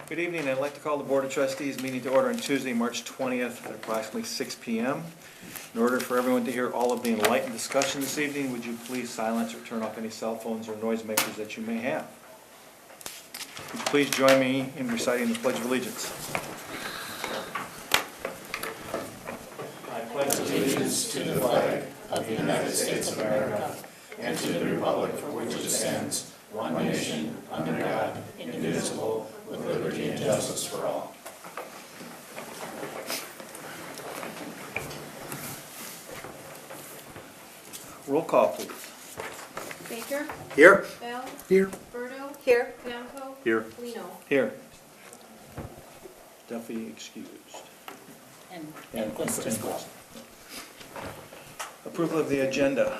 Good evening. I'd like to call the Board of Trustees meeting to order on Tuesday, March 20th at approximately 6 p.m. In order for everyone to hear all of the enlightened discussion this evening, would you please silence or turn off any cell phones or noisemakers that you may have? Would you please join me in reciting the Pledge of Allegiance? I pledge allegiance to the flag of the United States of America and to the republic for which it stands, one nation, under God, indivisible, with liberty and justice for all. Roll call, please. Baker? Here. Bell? Here. Berto? Here. Bianco? Here. Lino? Here. Duffy excused. And Quist as well. Approval of the agenda.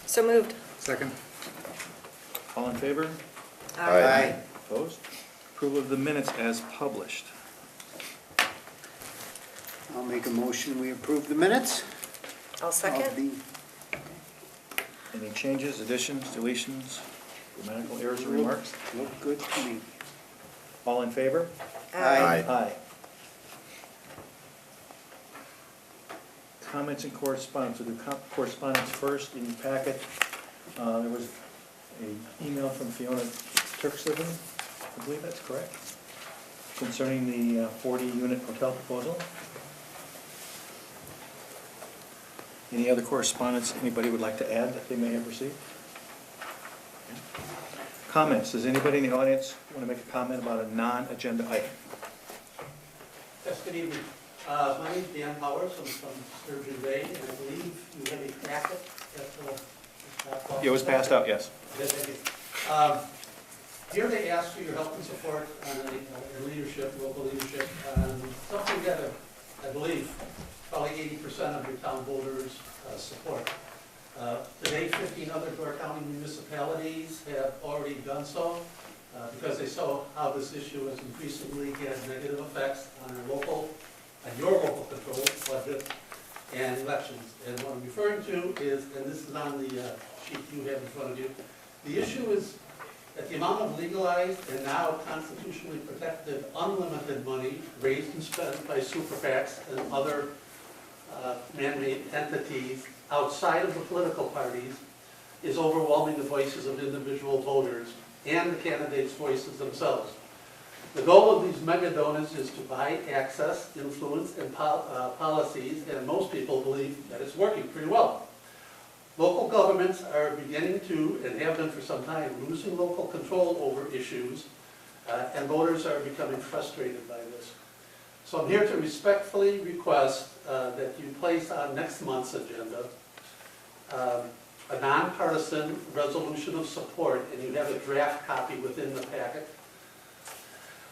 So moved. Second. All in favor? Aye. Opposed? Approval of the minutes as published. I'll make a motion, we approve the minutes. I'll of second. the- Any changes, additions, deletions, grammatical errors or remarks? Look good to me. All in favor? Aye. Aye. Comments and correspondence. We'll do correspondence first in your packet. There was an email from Fiona Turksliven, I believe that's correct, concerning the 40-unit hotel proposal. Any other correspondence anybody would like to add that they may have received? Comments. Does anybody in the audience want to make a comment about a non-agenda item? Yes, good evening. My name is Dan Powers. I'm from Sturgeon Bay, and I believe you have a packet that It was passed out, yes. Yes, thank you. Here they ask for your help and support on your leadership, local leadership, on something that I believe probably 80% of your town voters support. Today, 15 other Door County municipalities have already done so because they saw how this issue has increasingly had negative effects on your local control budget and elections. And what I'm referring to is, and this is on the sheet you have in front of you, the issue is that the amount of legalized and now constitutionally protected unlimited money raised and spent by super PACs and other man-made entities outside of the political parties is overwhelming the voices of individual voters and the candidates' voices themselves. The goal of these mega donors is to buy access, influence, and policies, and most people believe that it's working pretty well. Local governments are beginning to, and have been for some time, losing local control over issues, and voters are becoming frustrated by this. So I'm here to respectfully request that you place on next month's agenda a nonpartisan resolution of support, and you have a draft copy within the packet.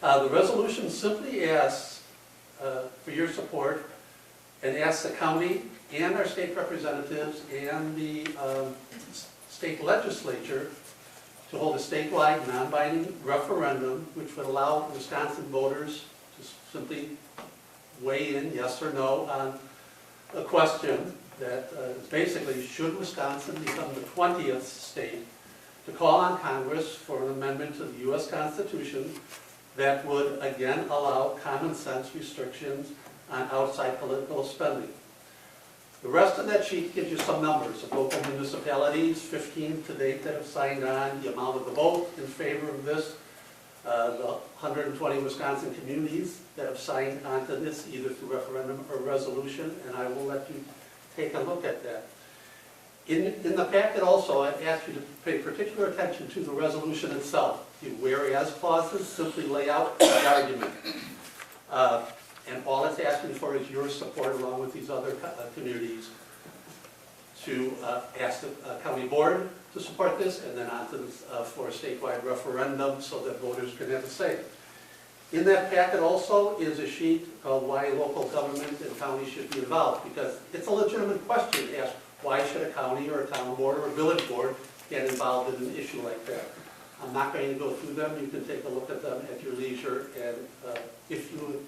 The resolution simply asks for your support and asks the county and our state representatives and the state legislature to hold a statewide non-binding referendum which would allow Wisconsin voters to simply weigh in, yes or no, on a question that is basically, should Wisconsin become the 20th state to call on Congress for an amendment to the U.S. Constitution that would again allow common sense restrictions on outside political spending. The rest of that sheet gives you some numbers of local municipalities, 15 to date that have signed on, the amount of the vote in favor of this, the 120 Wisconsin communities that have signed on to this either through referendum or resolution, and I will let you take a look at that. In the packet also, I've asked you to pay particular attention to the resolution itself. The whereas clauses simply lay out the argument. And all it's asking for is your support along with these other communities to ask the county board to support this and then on to this for a statewide referendum so that voters can have a say. In that packet also is a sheet called why local government and county should be involved, because it's a legitimate question to ask why should a county or a town board or a village board get involved in an issue like that. I'm not going to go through them. You can take a look at them at your leisure, and if you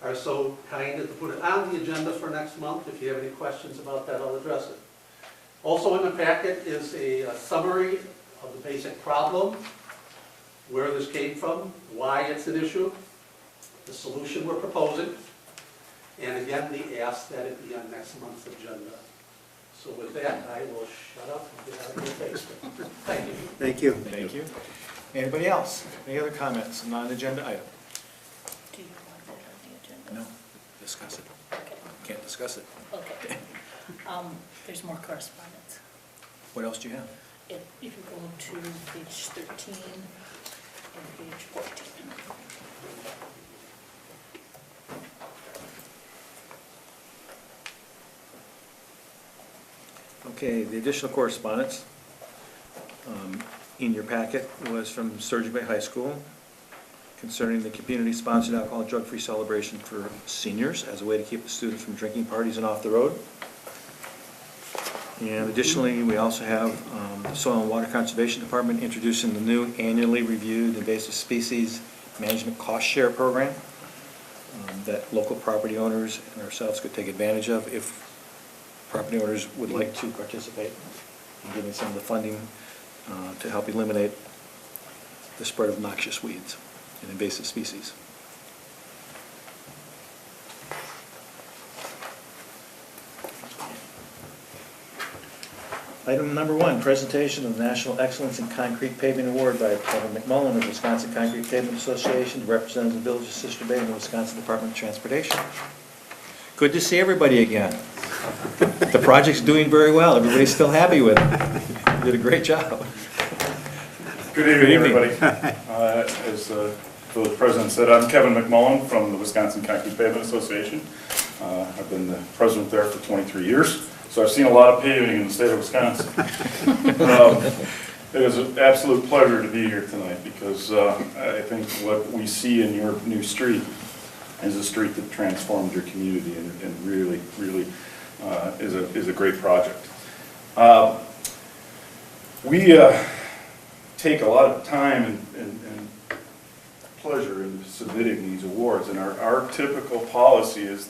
are so kind as to put it on the agenda for next month, if you have any questions about that, I'll address it. Also in the packet is a summary of the basic problem where this came from, why it's an issue, the solution we're proposing, and again, the ask that it be on next month's agenda. So with that, I will shut up and get out of your face. Thank you. Thank you. Thank you. Anybody else? Any other comments, non-agenda item? Do you want that on the agenda? No, discuss it. Okay, Can't discuss it. okay. There's more correspondence. What else do you have? If you go to page 13 and page 14. Okay, the additional correspondence in your packet was from Sturgeon Bay High School concerning the community-sponsored alcohol drug-free celebration for seniors as a way to keep the students from drinking parties and off the road. And additionally, we also have the Soil and Water Conservation Department introducing the new annually reviewed invasive species management cost share program that local property owners and ourselves could take advantage of if property owners would like to participate in giving some of the funding to help eliminate the spread of noxious weeds and invasive species. Item number 1, presentation of the National Excellence in Concrete Paving Award by Kevin McMullen of the Wisconsin Concrete Pavement Association to represent the Village of Sister Bay and the Wisconsin Department of Transportation. Good to see everybody again. The project's doing very well. Everybody's still happy with it. You did a great job. Good evening, everybody. As the village president said, I'm Kevin McMullen from the Wisconsin Concrete Pavement Association. I've been the president there for 23 years, so I've seen a lot of paving in the state of Wisconsin. It is an absolute pleasure to be here tonight because I think what we see in your new street is a street that transformed your community and really, really is a great project. We take a lot of time and pleasure in submitting these awards, and our typical policy is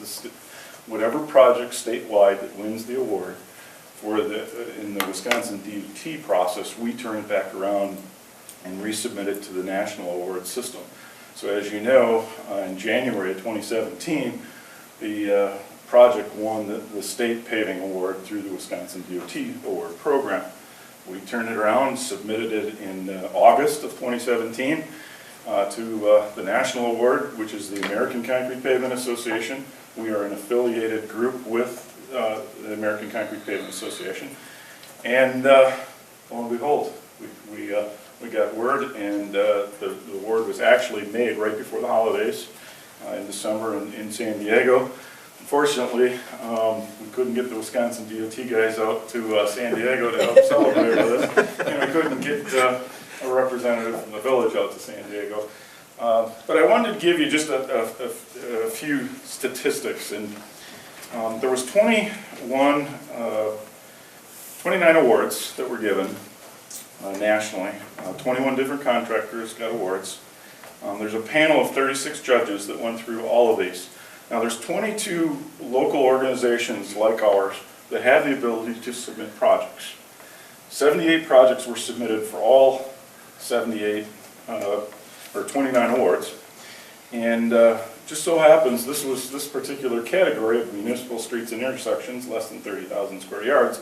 whatever project statewide that wins the award in the Wisconsin DOT process, we turn it back around and resubmit it to the national award system. So as you know, in January of 2017, the project won the state paving award through the Wisconsin DOT award program. We turned it around, submitted it in August of 2017 to the national award, which is the American Concrete Pavement Association. We are an affiliated group with the American Concrete Pavement Association. And lo and behold, we got word, and the award was actually made right before the holidays in December in San Diego. Unfortunately, we couldn't get the Wisconsin DOT guys out to San Diego to help celebrate with us, and we couldn't get a representative from the village out to San Diego. But I wanted to give you just a few statistics. And there was 29 awards that were given nationally. 21 different contractors got awards. There's a panel of 36 judges that went through all of these. Now there's 22 local organizations like ours that have the ability to submit projects. 78 projects were submitted for all 78 or 29 awards. And just so happens this particular category of municipal streets and intersections, less than 30,000 square yards,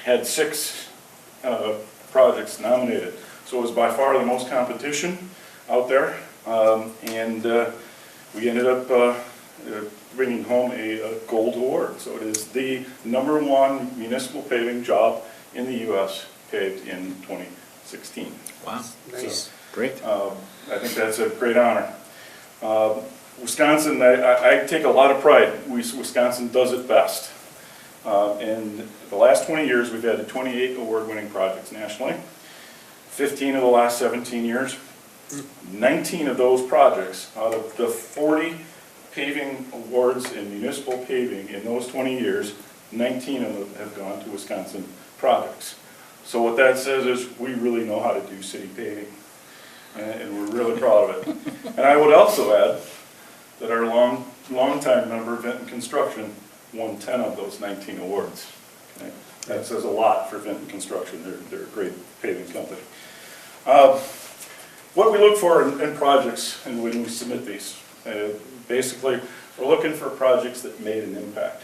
had 6 projects nominated. So it was by far the most competition out there, and we ended up bringing home a gold award. So it is the #1 municipal paving job in the U.S. paved in 2016. Wow. Nice. Great. I think that's a great honor. Wisconsin, I take a lot of pride. Wisconsin does it best. In the last 20 years, we've had 28 award-winning projects nationally. 15 of the last 17 years. 19 of those projects, out of the 40 paving awards in municipal paving in those 20 years, 19 of them have gone to Wisconsin projects. So what that says is we really know how to do city paving, and we're really proud of it. And I would also add that our longtime member, Vinton Construction, won 10 of those 19 awards. Okay? That says a lot for Vinton Construction. They're a great paving company. what we look for in projects and when we submit these. Basically, we're looking for projects that made an impact.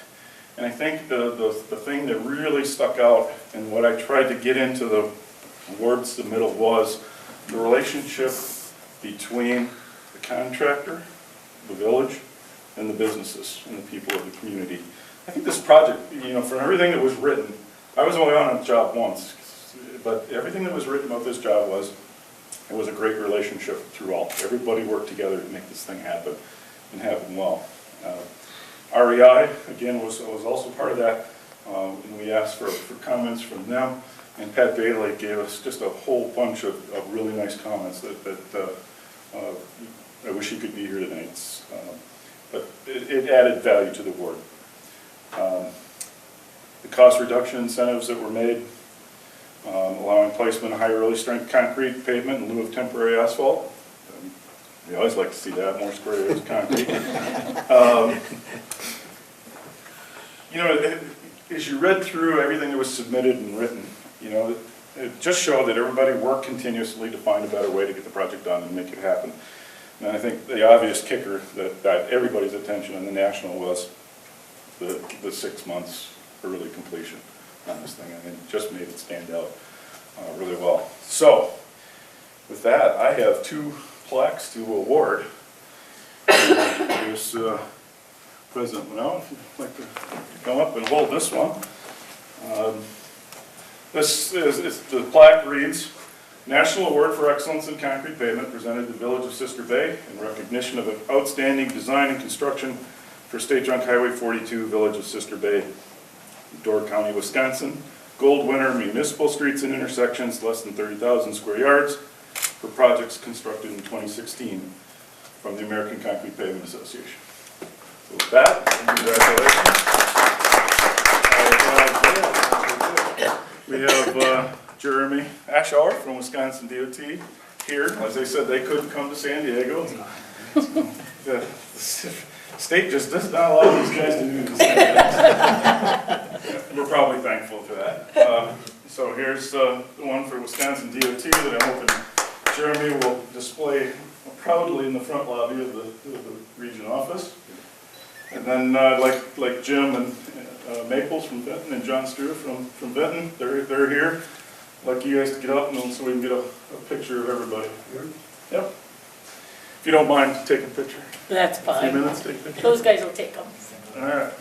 And I think the thing that really stuck out and what I tried to get into the awards submittal was the relationship between the contractor, the village, and the businesses and the people of the community. I think this project, you know, from everything that was written, I was only on a job once, but everything that was written about this job was, it was a great relationship throughout. Everybody worked together to make this thing happen and happen well. REI, again, was also part of that, and we asked for comments from them, and Pat Bailey gave us just a whole bunch of really nice comments that I wish he could be here tonight. But it added value to the board. The cost reduction incentives that were made, allowing placement of higher early strength concrete pavement in lieu of temporary asphalt. We always like to see that, more square areas of concrete. You know, as you read through everything that was submitted and written, you know, it just showed that everybody worked continuously to find a better way to get the project done and make it happen. And I think the obvious kicker that got everybody's attention in the national was the 6 months early completion on this thing. I mean, it just made it stand out really well. So, with that, I have 2 plaques to award. Here's President Manel, if you'd like to come up and hold this one. The plaque reads, National Award for Excellence in Concrete Pavement presented to the Village of Sister Bay in recognition of an outstanding design and construction for State Junk Highway 42, Village of Sister Bay, Door County, Wisconsin. Gold winner, municipal streets and intersections less than 30,000 square yards for projects constructed in 2016 from the American Concrete Pavement Association. So with that, congratulations. We have Jeremy Ashauer from Wisconsin DOT here. As I said, they couldn't come to San Diego. The state just does not allow these guys to do this. We're probably thankful for that. So here's the one for Wisconsin DOT that I'm hoping Jeremy will display proudly in the front lobby of the region office. And then like Jim and Maples from Benton and John Stewart from Benton, they're here. I'd like you guys to get up and so we can get a picture of everybody. Yep. If you don't mind, take a picture. That's A fine. few minutes, take a picture. Those guys will take them. All right.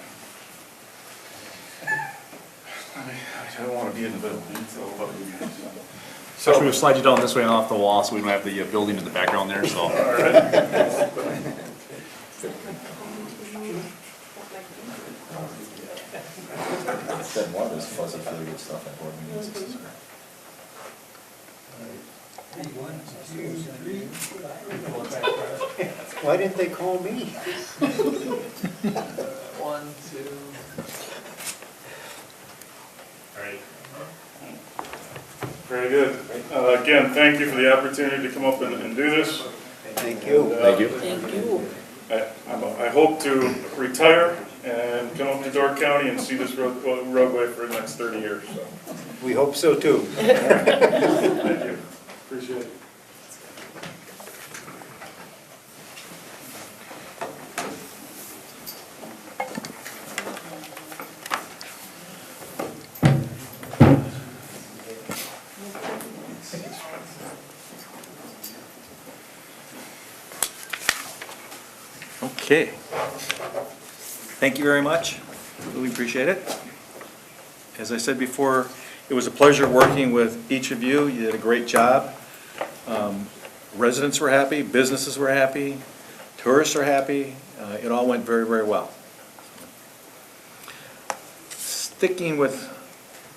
I don't want to be in the middle. It's all about you guys. So we're going to slide you down this way and off the wall so we don't have the building in the background there, so. All right. Said one is fuzz up really good stuff at board meetings. Why didn't they call me? 1, 2. All right. Very good. Again, thank you for the opportunity to come up and do this. Thank you. Thank you. Thank you. I hope to retire and come up to Door County and see this roadway for the next 30 years. So. We hope so too. Thank you. Appreciate it. Okay. Thank you very much. Really appreciate it. As I said before, it was a pleasure working with each of you. You did a great job. Residents were happy, businesses were happy, tourists are happy. It all went very, very well. Sticking with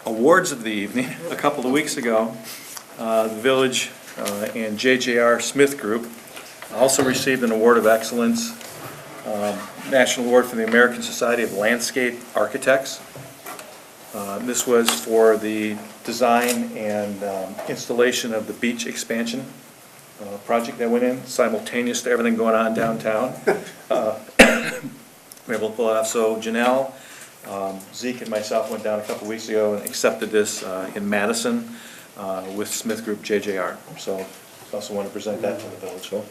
awards of the evening, a couple of weeks ago, the Village and JJR Smith Group also received an award of excellence, National Award from the American Society of Landscape Architects. This was for the design and installation of the beach expansion project that went in, simultaneous to everything going on downtown. We were able to pull it off. So Janelle, Zeke and myself went down a couple weeks ago and accepted this in Madison with Smith Group JJR. So Also want to present that to the village, so.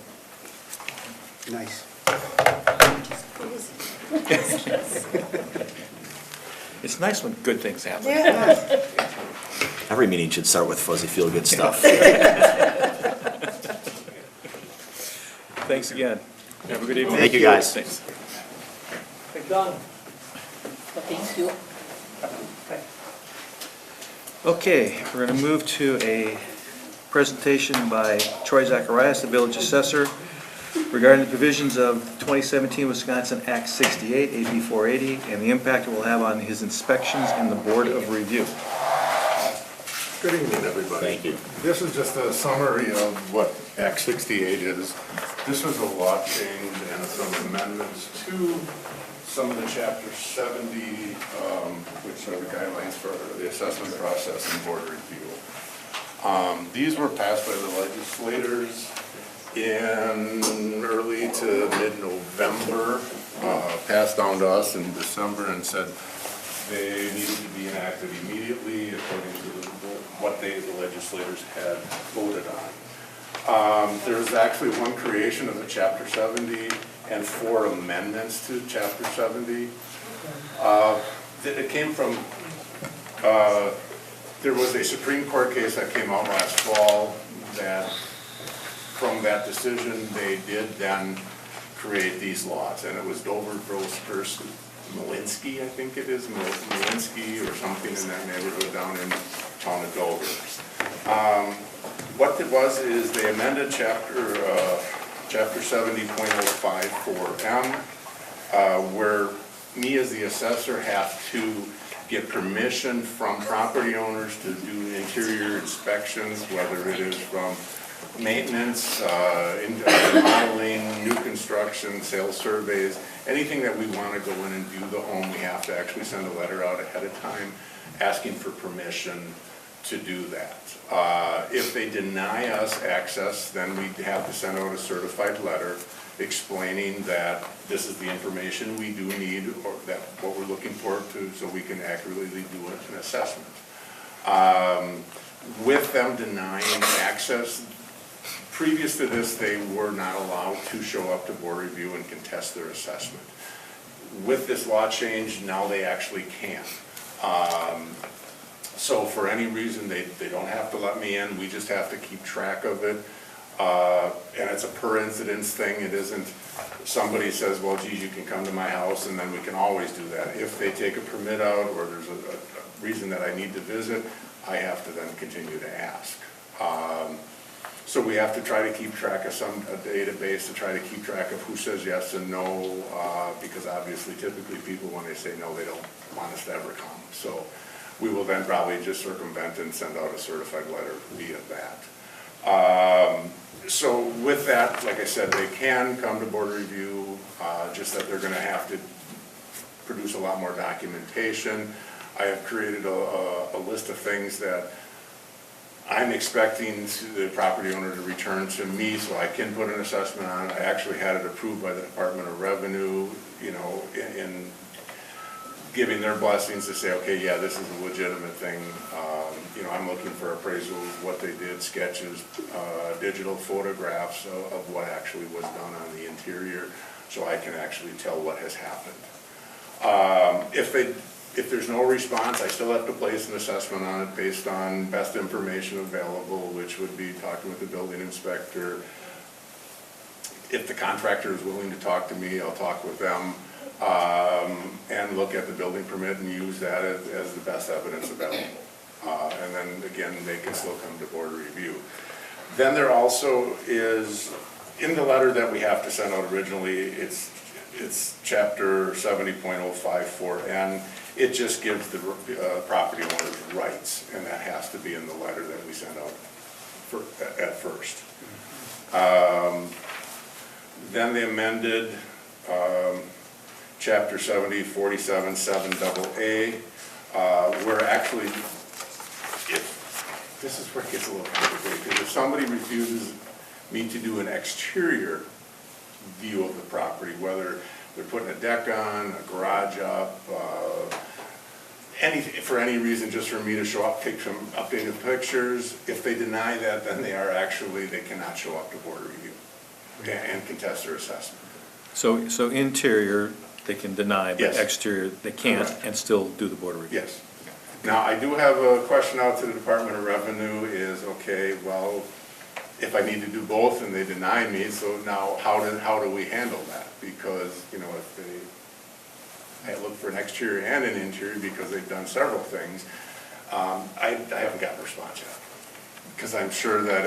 Nice. It's nice when good things happen. Every meeting should start with fuzzy feel-good stuff. Thanks again. Have a good evening. Thank you, guys. Thanks. Done. Thank you. Okay, we're going to move to a presentation by Troy Zacharias, the village assessor, regarding the provisions of 2017 Wisconsin Act 68, AB 480, and the impact it will have on his inspections in the Board of Review. Good evening, everybody. Thank you. This is just a summary of what Act 68 is. This was a law change and some amendments to some of the Chapter 70, which are the guidelines for the assessment process and board review. These were passed by the legislators in early to mid-November, passed down to us in December and said they needed to be enacted immediately according to what the legislators had voted on. There's actually one creation of the Chapter 70 and 4 amendments to Chapter 70. It came from, there was a Supreme Court case that came out last fall that from that decision, they did then create these laws, and it was Dover versus Malinsky, I think it is, Malinsky or something in that neighborhood down in town of Dover. What it was is they amended Chapter 70.054M, where me as the assessor have to get permission from property owners to do interior inspections, whether it is from maintenance, remodeling, new construction, sales surveys, anything that we want to go in and view the home, we have to actually send a letter out ahead of time asking for permission to do that. If they deny us access, then we have to send out a certified letter explaining that this is the information we do need, or that what we're looking for to, so we can accurately do an assessment. With them denying access, previous to this, they were not allowed to show up to board review and contest their assessment. With this law change, now they actually can. So for any reason, they don't have to let me in, we just have to keep track of it. And it's a per incidence thing. It isn't somebody says, well, geez, you can come to my house, and then we can always do that. If they take a permit out, or there's a reason that I need to visit, I have to then continue to ask. So we have to try to keep track of a database to try to keep track of who says yes and no, because obviously typically people, when they say no, they don't want us to ever come. So we will then probably just circumvent and send out a certified letter via that. So with that, like I said, they can come to board review, just that they're going to have to produce a lot more documentation. I have created a list of things that I'm expecting the property owner to return to me so I can put an assessment on it. I actually had it approved by the Department of Revenue, you know, in giving their blessings to say, okay, yeah, this is a legitimate thing. You know, I'm looking for appraisals, what they did, sketches, digital photographs of what actually was done on the interior, so I can actually tell what has happened. If there's no response, I still have to place an assessment on it based on best information available, which would be talking with the building inspector. If the contractor is willing to talk to me, I'll talk with them and look at the building permit and use that as the best evidence available. And then again, they can still come to board review. Then there also is, in the letter that we have to send out originally, it's Chapter 70.054N. It just gives the property owners rights, and that has to be in the letter that we send out at first. Then they amended Chapter 70.47.7AA, where actually, this is where it gets a little complicated, because if somebody refuses me to do an exterior view of the property, whether they're putting a deck on, a garage up, for any reason, just for me to show up, take some updated pictures. If they deny that, then they cannot show up to board review and contest their assessment. So interior, they can deny, but Yes. exterior, they can't, Correct. and still do the board review? Yes. Now, I do have a question out to the Department of Revenue is, okay, well, if I need to do both and they deny me, so now how do we handle that? Because, you know, if I look for an exterior and an interior because they've done several things, I haven't gotten a response yet. Because I'm sure that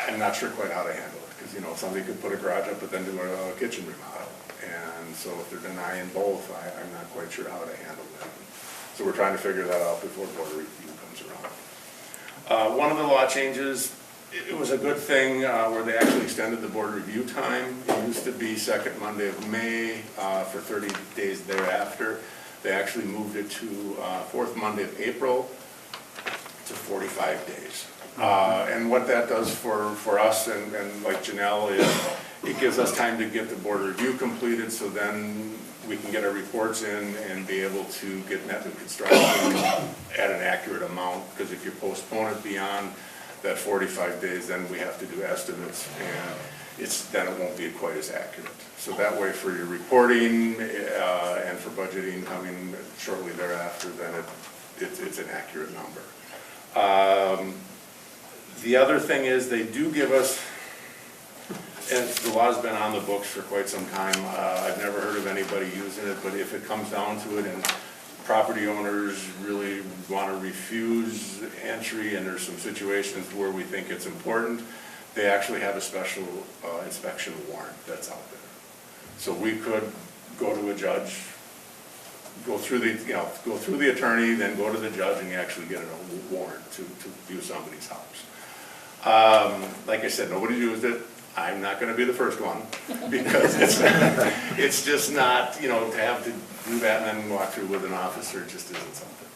I'm not sure quite how to handle it. Because, you know, somebody could put a garage up but then do a kitchen remodel. And so if they're denying both, I'm not quite sure how to handle that. So we're trying to figure that out before board review comes around. One of the law changes, it was a good thing where they actually extended the board review time. It used to be second Monday of May for 30 days thereafter. They actually moved it to fourth Monday of April to 45 days. And what that does for us and like Janelle is, it gives us time to get the board review completed, so then we can get our reports in and be able to get method construction at an accurate amount, because if you postpone it beyond that 45 days, then we have to do estimates, and then it won't be quite as accurate. So that way for your reporting and for budgeting coming shortly thereafter, then it's an accurate number. The other thing is they do give us, and the law's been on the books for quite some time. I've never heard of anybody using it, but if it comes down to it and property owners really want to refuse entry and there's some situations where we think it's important, they actually have a special inspection warrant that's out there. So we could go to a judge, go through the attorney, then go to the judge and actually get a warrant to view somebody's house. Like I said, nobody used it. I'm not going to be the first one, because it's just not, you know, to have to do that and then walk through with an officer just isn't something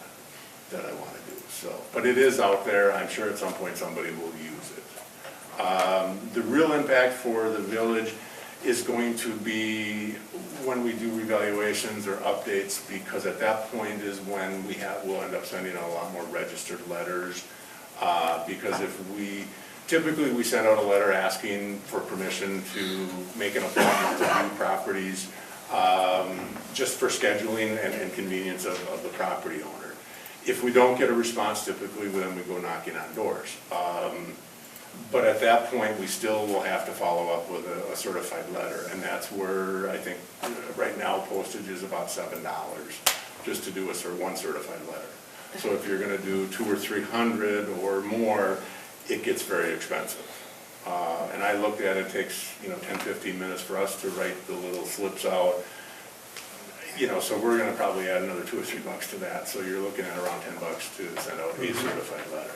that I want to do. So, but it is out there. I'm sure at some point somebody will use it. The real impact for the village is going to be when we do revaluations or updates, because at that point is when we'll end up sending out a lot more registered letters, because typically we send out a letter asking for permission to make an appointment to view properties, just for scheduling and convenience of the property owner. If we don't get a response, typically then we go knocking on doors. But at that point, we still will have to follow up with a certified letter, and that's where I think right now postage is about $7 just to do one certified letter. So if you're going to do 200 or 300 or more, it gets very expensive. And I looked at it, it takes 10-15 minutes for us to write the little slips out. So we're going to probably add another $2 or $3 to that. So you're looking at around $10 to send out a certified letter.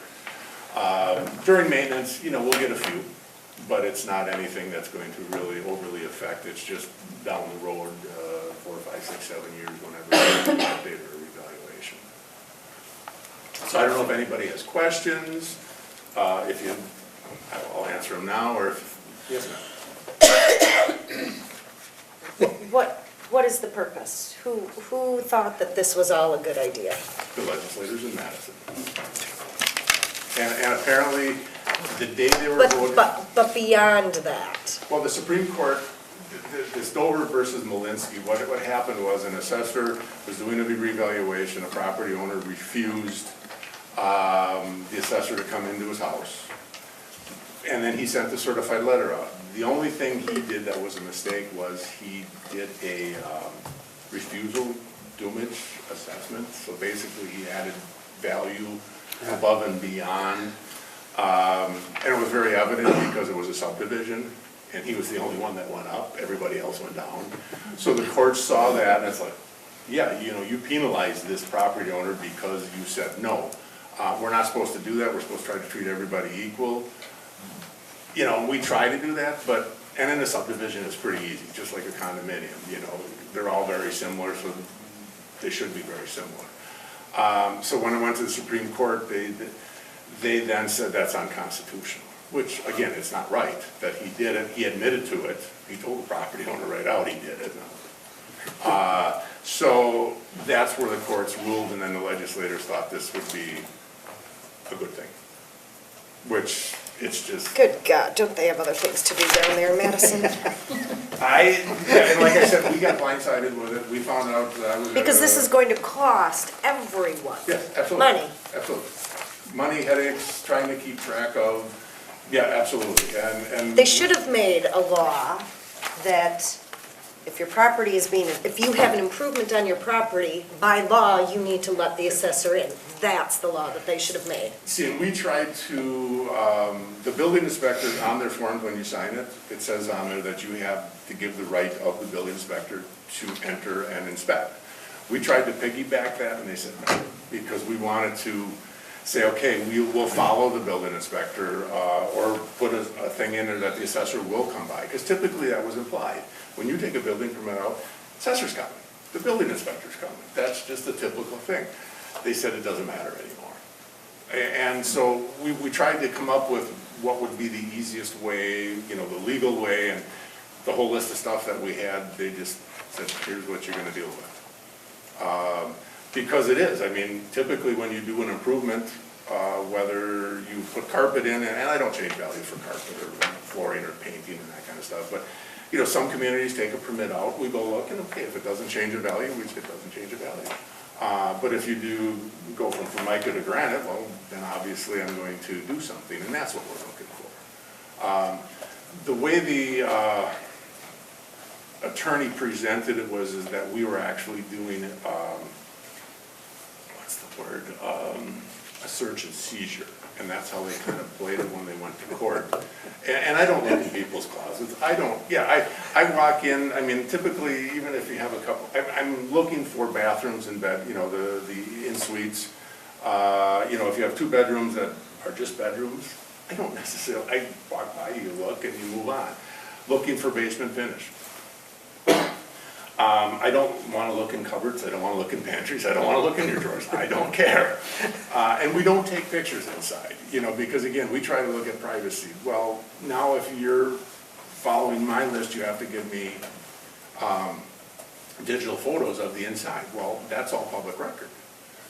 During maintenance, we'll get a few, but it's not anything that's going to really overly affect. It's just down the road, 4, 5, 6, 7 years, whenever we update or revaluation. So I don't know if anybody has questions. I'll answer them now, or yes, ma'am. What is the purpose? Who thought that this was all a good idea? The legislators in Madison. And apparently, the day they were voting... But beyond that? Well, the Supreme Court, this Dover versus Malinsky, what happened was an assessor was doing a revaluation, a property owner refused the assessor to come into his house, and then he sent the certified letter out. The only thing he did that was a mistake was he did a refusal doomage assessment, so basically he added value above and beyond, and it was very evident because it was a subdivision, and he was the only one that went up, everybody else went down. So the court saw that, and it's like, yeah, you penalized this property owner because you said no. We're not supposed to do that, we're supposed to try to treat everybody equal. We try to do that, and in a subdivision it's pretty easy, just like a condominium, they're all very similar, so they should be very similar. So when it went to the Supreme Court, they then said that's unconstitutional, which again, it's not right that he did it. He admitted to it. He told the property owner right out he did it. So that's where the courts ruled, and then the legislators thought this would be a good thing, which it's just. Good God, don't they have other things to do down there in Madison? Yeah, and like I said, we got blindsided with it. We found out that I was. Because this is going to cost everyone Yes, absolutely. money. Absolutely. Money, headaches, trying to keep track of, yeah, absolutely, and. They should have made a law that if your property is being, if you have an improvement on your property, by law, you need to let the assessor in. That's the law that they should have made. See, and we tried to, the building inspector, on their forms when you sign it, it says on there that you have to give the right of the building inspector to enter and inspect. We tried to piggyback that, and they said no, because we wanted to say, okay, we will follow the building inspector, or put a thing in there that the assessor will come by, because typically that was implied. When you take a building permit out, assessor's coming, the building inspector's coming. That's just the typical thing. They said it doesn't matter anymore. And so we tried to come up with what would be the easiest way, you know, the legal way, and the whole list of stuff that we had, they just said, here's what you're gonna deal with. Because it is, I mean, typically when you do an improvement, whether you put carpet in, and I don't change value for carpet or flooring or painting and that kind of stuff, but, you know, some communities take a permit out, we go look, and okay, if it doesn't change the value, it doesn't change the value. But if you do go from Formica to granite, well, then obviously I'm going to do something, and that's what we're looking for. The way the attorney presented it is that we were actually doing, what's the word, a search and seizure, and that's how they kind of played it when they went to court. And I don't look in people's closets. I walk in, I mean, typically, even if you have a couple, I'm looking for bathrooms and bed, you know, the in-suites. You know, if you have 2 bedrooms that are just bedrooms, I don't necessarily, I walk by, you look, and you move on. Looking for basement finish. I don't want to look in cupboards, I don't want to look in pantries, I don't want to look in your drawers, I don't care. And we don't take pictures inside, you know, because again, we try to look at privacy. Well, now if you're following my list, you have to give me digital photos of the inside. Well, that's all public record.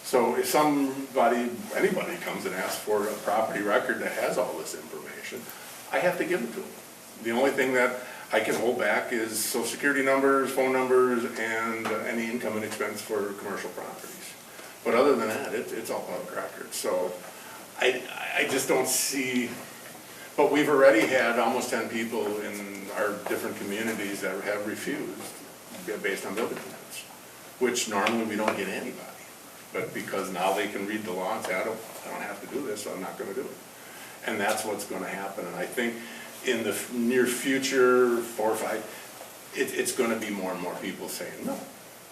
So if anybody comes and asks for a property record that has all this information, I have to give it to them. The only thing that I can hold back is social security numbers, phone numbers, and any income and expense for commercial properties. But other than that, it's all public record. So I just don't see, but we've already had almost 10 people in our different communities that have refused based on building permits, which normally we don't get anybody. But because now they can read the law and say, I don't have to do this, so I'm not going to do it. And that's what's going to happen. And I think in the near future, 4 or 5, it's going to be more and more people saying no.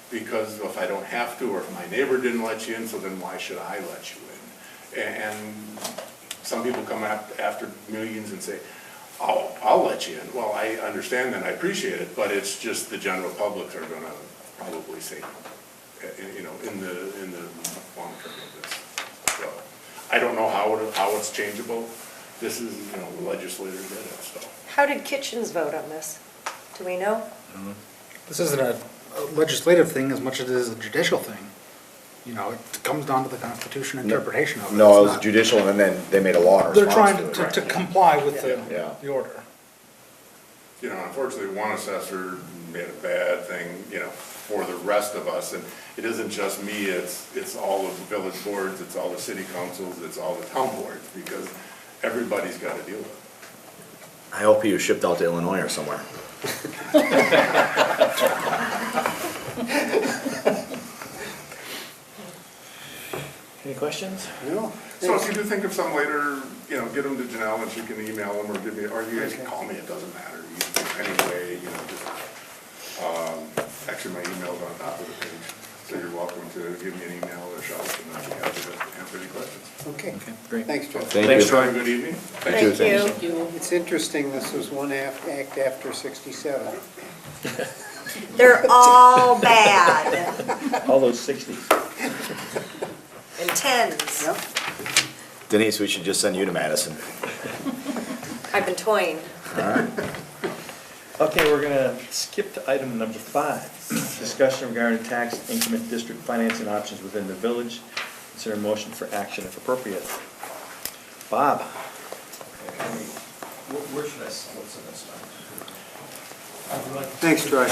Because if I don't have to, or if my neighbor didn't let you in, so then why should I let you in? And some people come after millions and say, oh, I'll let you in. Well, I understand that, I appreciate it, but it's just the general public are going to probably say no, you know, in the long term of this. So I don't know how it's changeable. This is, you know, the legislators did it, so. How did Kitchens vote on this? Do we know? This isn't a legislative thing as much as it is a judicial thing. You know, it comes down to the Constitution interpretation of it. No, it It's was not- judicial, and then they made a law in They're response trying to it. to comply with Yeah. the order. You know, unfortunately, one assessor made a bad thing, you know, for the rest of us, and it isn't just me, it's all of the village boards, it's all the city councils, it's all the town boards, because everybody's got to deal with it. I hope he was shipped out to Illinois or somewhere. Any questions? No. So if you do think of some later, you know, get them to Janelle and she can email them, or give me, or you guys can call me, it doesn't matter. Anyway, you know, just, actually my email's on top of the page, so you're welcome to give me an email or shout, and I'll be happy to answer any questions. Okay. Okay, great. Thanks, Joe. Thank Thanks, you. Troy. Have a good evening. Thank you. Thank you. It's interesting, this was one act after 67. They're all bad. All those 60s. And 10s. Yep. Denise, we should just send you to Madison. I've been toying. Okay, we're gonna skip to item number 5. Discussion regarding tax increment district financing options within the village. Consider a motion for action if appropriate. Bob? Where should I, what's the next one? Thanks, Troy.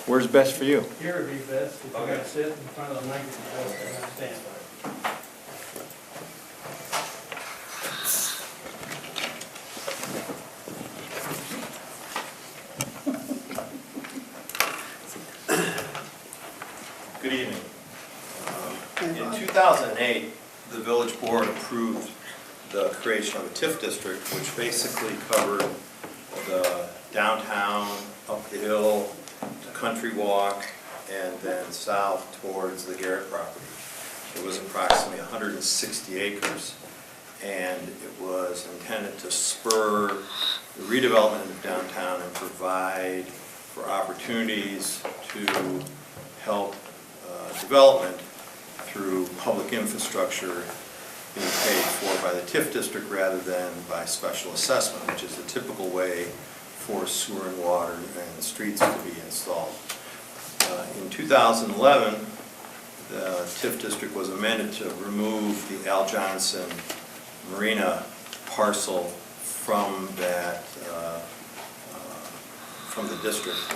Where's best for you? Here would be best, if you're gonna sit in front of the microphone, and not stand. Good evening. In 2008, the village board approved the creation of a TIF district, which basically covered the downtown, up the hill, the country walk, and then south towards the Garrett property. It was approximately 160 acres, and it was intended to spur the redevelopment of downtown and provide for opportunities to help development through public infrastructure being paid for by the TIF district rather than by special assessment, which is the typical way for sewer and water and streets to be installed. In 2011, the TIF district was amended to remove the Al Johnson Marina parcel from that, from the district.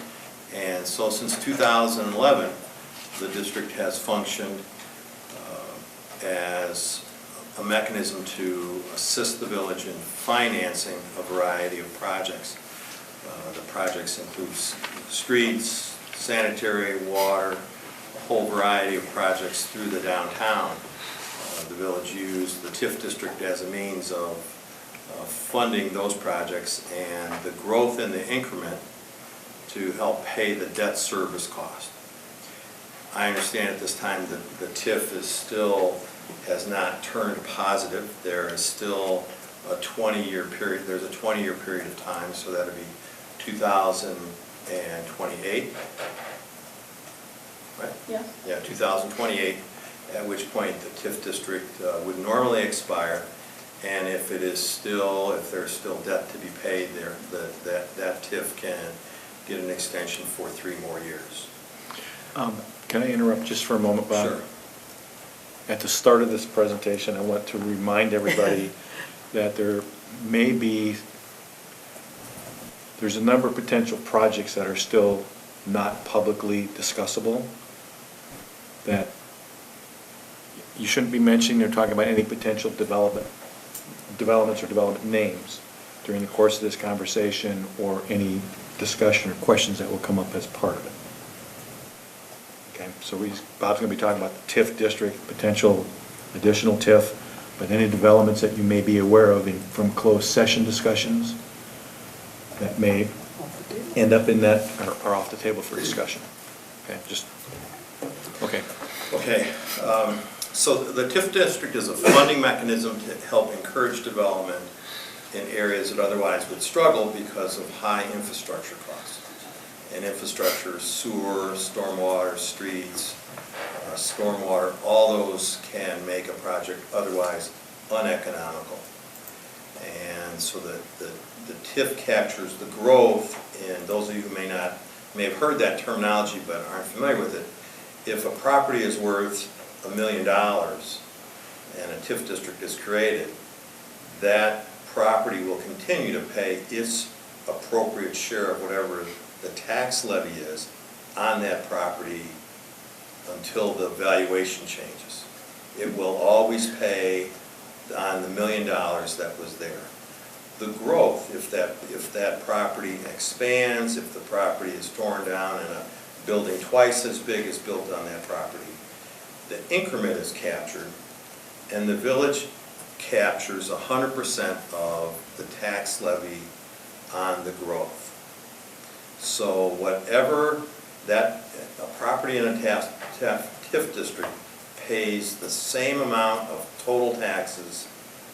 And so since 2011, the district has functioned as a mechanism to assist the village in financing a variety of projects. The projects include streets, sanitary, water, a whole variety of projects through the downtown. The village used the TIF district as a means of funding those projects and the growth in the increment to help pay the debt service cost. I understand at this time that the TIF is still, has not turned positive. There is still a 20-year period, there's a 20-year period of time, so that'll be 2028, right? Yeah. Yeah, 2028, at which point the TIF district would normally expire, and if it is still, if there's still debt to be paid there, that TIF can get an extension for 3 more years. Can I interrupt just for a moment, Bob? Sure. At the start of this presentation, I want to remind everybody that there may be, there's a number of potential projects that are still not publicly discussable, that you shouldn't be mentioning or talking about any potential developments or development names during the course of this conversation or any discussion or questions that will come up as part of it. Okay, so Bob's going to be talking about the TIF district, potential additional TIF, but any developments that you may be aware of from closed session discussions that may end up in that are off the table for discussion. Okay, just, okay. Okay, so the TIF district is a funding mechanism to help encourage development in areas that otherwise would struggle because of high infrastructure costs. And infrastructure, sewer, stormwater, streets, stormwater, all those can make a project otherwise uneconomical. And so the TIF captures the growth, and those of you who may have heard that terminology but aren't familiar with it, if a property is worth $1 million and a TIF district is created, that property will continue to pay its appropriate share of whatever the tax levy is on that property until the valuation changes. It will always pay on the $1 million that was there. The growth, if that property expands, if the property is torn down and a building twice as big is built on that property, the increment is captured, and the village captures 100% of the tax levy on the growth. So whatever a property in a TIF district pays the same amount of total taxes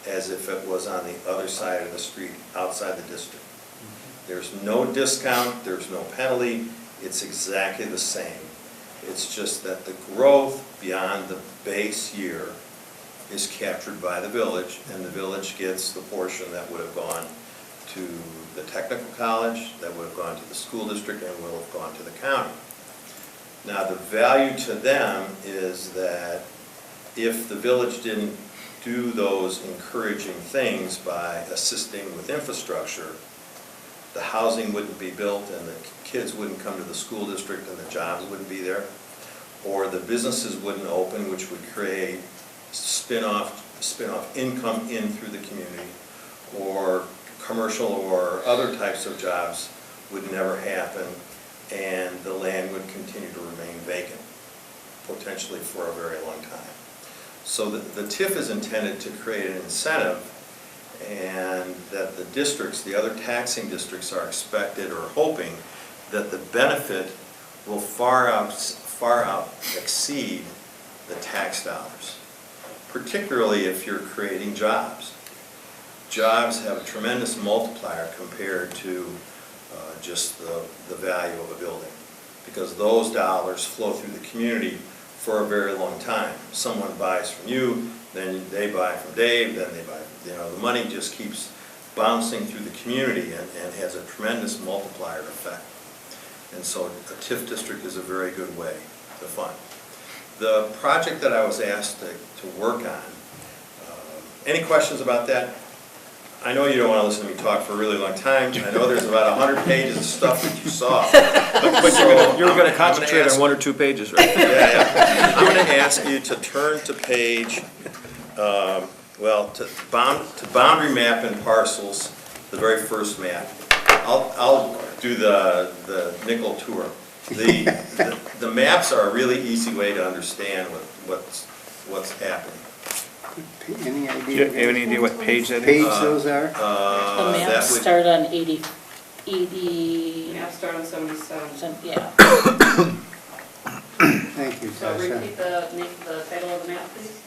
as if it was on the other side of the street, outside the district. There's no discount, there's no penalty, it's exactly the same. It's just that the growth beyond the base year is captured by the village, and the village gets the portion that would have gone to the technical college, that would have gone to the school district, and will have gone to the county. Now, the value to them is that if the village didn't do those encouraging things by assisting with infrastructure, the housing wouldn't be built, and the kids wouldn't come to the school district, and the jobs wouldn't be there, or the businesses wouldn't open, which would create spin-off income in through the community, or commercial or other types of jobs would never happen, and the land would continue to remain vacant, potentially for a very long time. So the TIF is intended to create an incentive, and that the districts, the other taxing districts, are expected or hoping that the benefit will far out exceed the tax dollars, particularly if you're creating jobs. Jobs have a tremendous multiplier compared to just the value of a building, because those dollars flow through the community for a very long time. Someone buys from you, then they buy from Dave, then they buy, the money just keeps bouncing through the community and has a tremendous multiplier effect. And so a TIF district is a very good way to fund. The project that I was asked to work on, any questions about that? I know you don't want to listen to me talk for a really long time. I know there's about 100 pages of stuff that you saw. But you're going to concentrate on 1 or 2 pages, right? Yeah. I'm going to ask you to turn to page, to boundary map and parcels, the very first map. I'll do the nickel tour. The maps are a really easy way to understand what's happening. Any Do idea? you have any idea what page that is? Page those are? The that maps would- start on 80, Maps start on 77. yeah. Thank you, So Tasha. repeat the title of the map, please.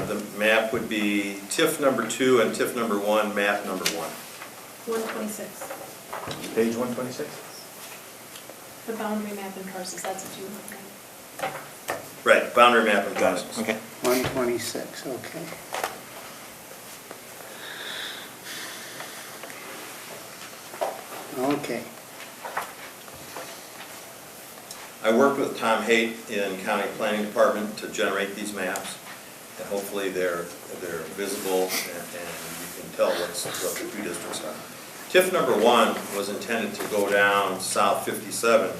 The map would be TIF number 2 and TIF number 1, map number 1. 126, Page 126? the boundary map and parcels, that's what you were looking at. Right, boundary map and parcels. Okay. 126, okay. Okay. I worked with Tom Haight in County Planning Department to generate these maps, and hopefully they're visible and you can tell what the 2 districts are. TIF number 1 was intended to go down South 57,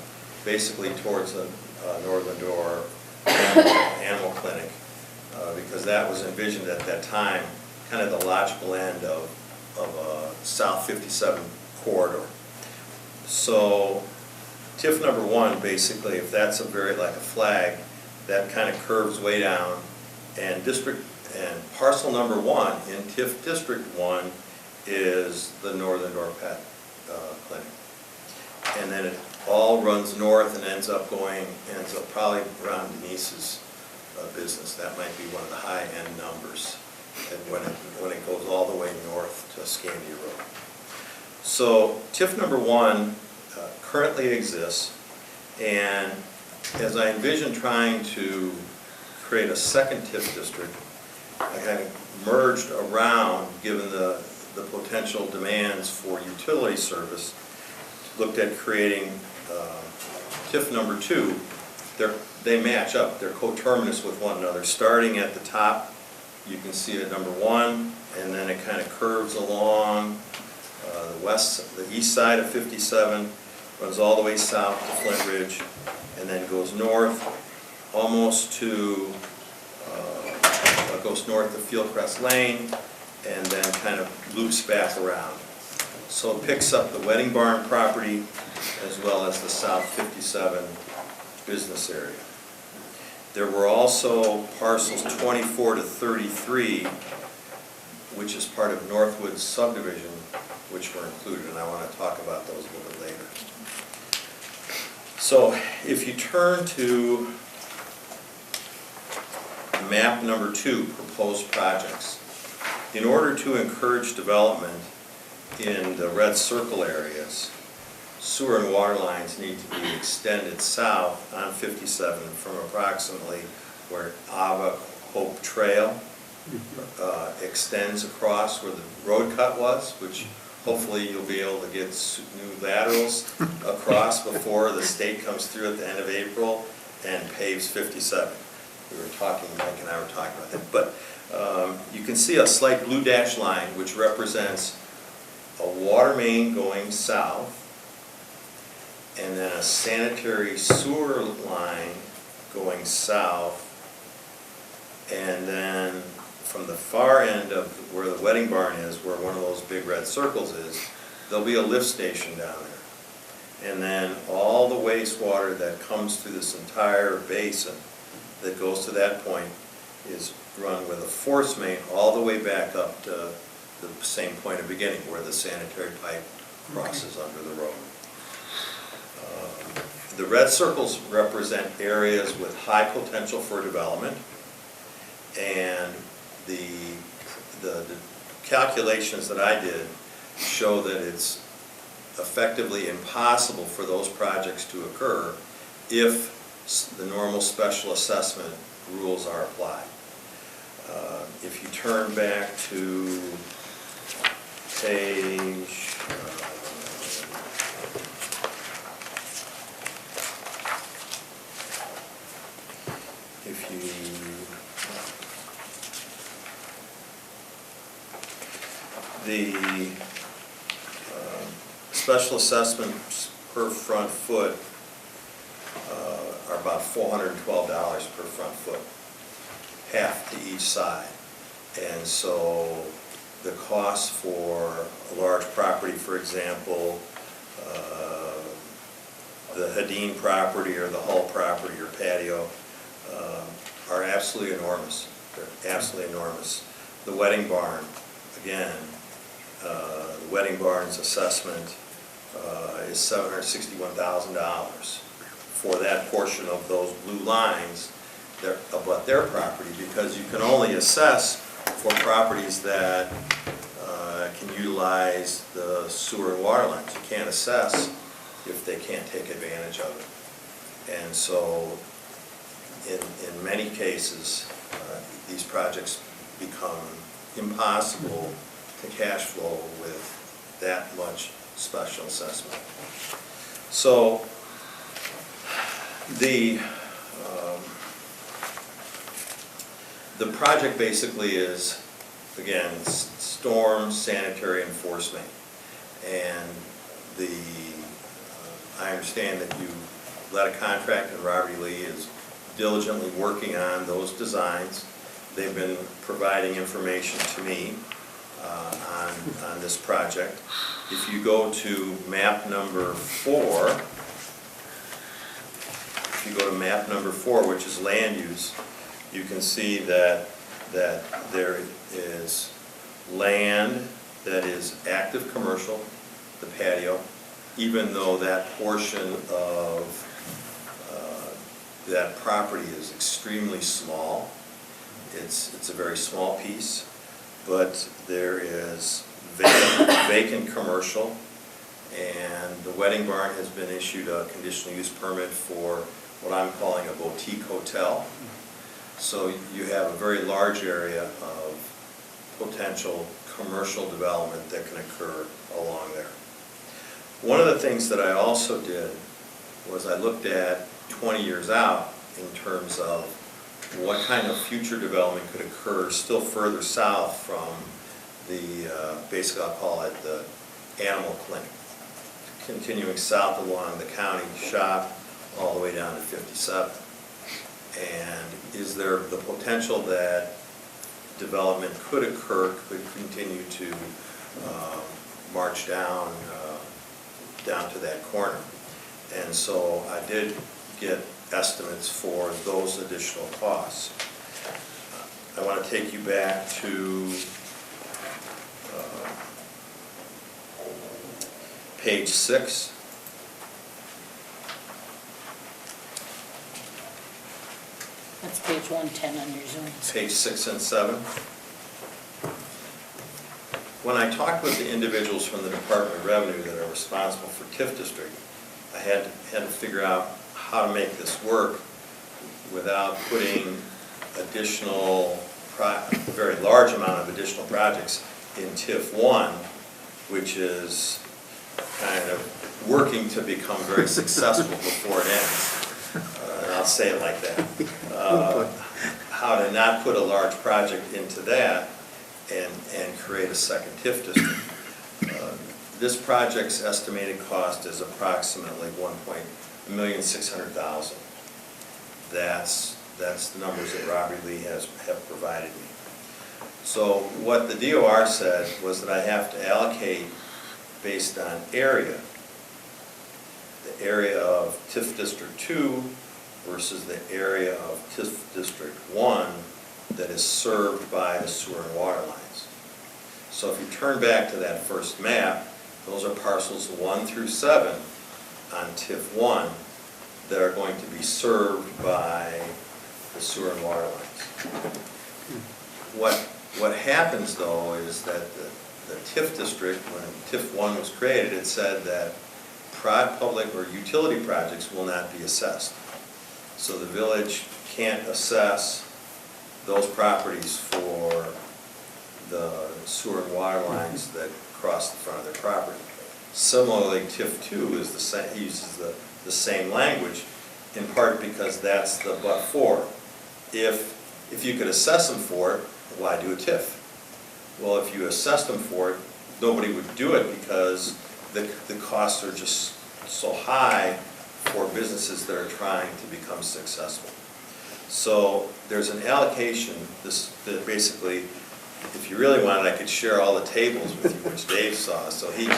basically towards the Northern Door Animal Clinic, because that was envisioned at that time, kind of the logical end of South 57 corridor. So TIF number 1, basically, if that's like a flag, that kind of curves way down, and parcel number 1 in TIF District 1 is the Northern Door Pet Clinic. And then it all runs north and ends up probably around Denise's business. That might be one of the high-end numbers, and when it goes all the way north to Scandia Road. So TIF number 1 currently exists, and as I envision trying to create a second TIF district, I kind of merged around, given the potential demands for utility service, looked at creating TIF number 2. They match up, they're coterminous with one another. Starting at the top, you can see at number 1, and then it kind of curves along the east side of 57, runs all the way south to Flint Ridge, and then goes north almost to, goes north to Fieldcrest Lane, and then kind of loops back around. So it picks up the Wedding Barn property as well as the South 57 business area. There were also parcels 24 to 33, which is part of Northwood's subdivision, which were included, and I want to talk about those a little bit later. So if you turn to map number 2, proposed projects, in order to encourage development in the red circle areas, sewer and water lines need to be extended south on 57 from approximately where Ava Hope Trail extends across where the road cut was, which Hopefully, you'll be able to get new laterals across before the state comes through at the end of April and paves 57. We were talking, Mike and I were talking about that. But you can see a slight blue dash line, which represents a water main going south, and then a sanitary sewer line going south, and then from the far end of where the wedding barn is, where one of those big red circles is, there'll be a lift station down there. And then all the wastewater that comes through this entire basin that goes to that point is run with a force main all the way back up to the same point of beginning where the sanitary pipe crosses under the road. The red circles represent areas with high potential for development, and the calculations that I did show that it's effectively impossible for those projects to occur if the normal special assessment rules are applied. If you turn back to page the special assessments per front foot are about $412 per front foot, half to each side. And so the cost for a large property, for example, the Hadeen property or the Hull property or patio, are absolutely enormous. They're absolutely enormous. The wedding barn, again, the wedding barn's assessment is $761,000 for that portion of those blue lines abut their property, because you can only assess for properties that can utilize the sewer and water lines. You can't assess if they can't take advantage of it. And so in many cases, these projects become impossible to cash flow with that much special assessment. So the project basically is, again, storm sanitary enforcement. And I understand that you led a contract and Robert E. Lee is diligently working on those designs. They've been providing information to me on this project. If you go to map number 4, which is land use, you can see that there is land that is active commercial, the patio, even though that portion of that property is extremely small. It's a very small piece, but there is vacant commercial, and the wedding barn has been issued a conditional use permit for what I'm calling a boutique hotel. So you have a very large area of potential commercial development that can occur along there. One of the things that I also did was I looked at 20 years out in terms of what kind of future development could occur still further south from the, basically I'll call it the animal clinic, continuing south along the county shop all the way down to 57. And is there the potential that development could occur, could continue to march down to that corner? And so I did get estimates for those additional costs. I want to take you back to page 6. That's page 110 on your Zoom. Page 6 and 7. When I talked with the individuals from the Department of Revenue that are responsible for TIF District, I had to figure out how to make this work without putting a very large amount of additional projects in TIF 1 which is kind of working to become very successful before it ends. And I'll say it like that. How to not put a large project into that and create a second TIF district. This project's estimated cost is approximately $1,600,000. That's the numbers that Robert Lee have provided me. So what the DOR said was that I have to allocate based on area, the area of TIF District 2 versus the area of TIF District 1 that is served by the sewer and water lines. So if you turn back to that first map, those are parcels 1 through 7 on TIF 1 that are going to be served by the sewer and water lines. What happens though is that the TIF district, when TIF 1 was created, it said that public or utility projects will not be assessed. So the village can't assess those properties for the sewer and water lines that cross the front of their property. Similarly, TIF 2 is the same, uses the same language, in part because that's the but for. If you could assess them for it, why do a TIF? Well, if you assessed them for it, nobody would do it because the costs are just so high for businesses that are trying to become successful. So there's an allocation, that basically, if you really wanted, I could share all the tables with you, which Dave saw, so he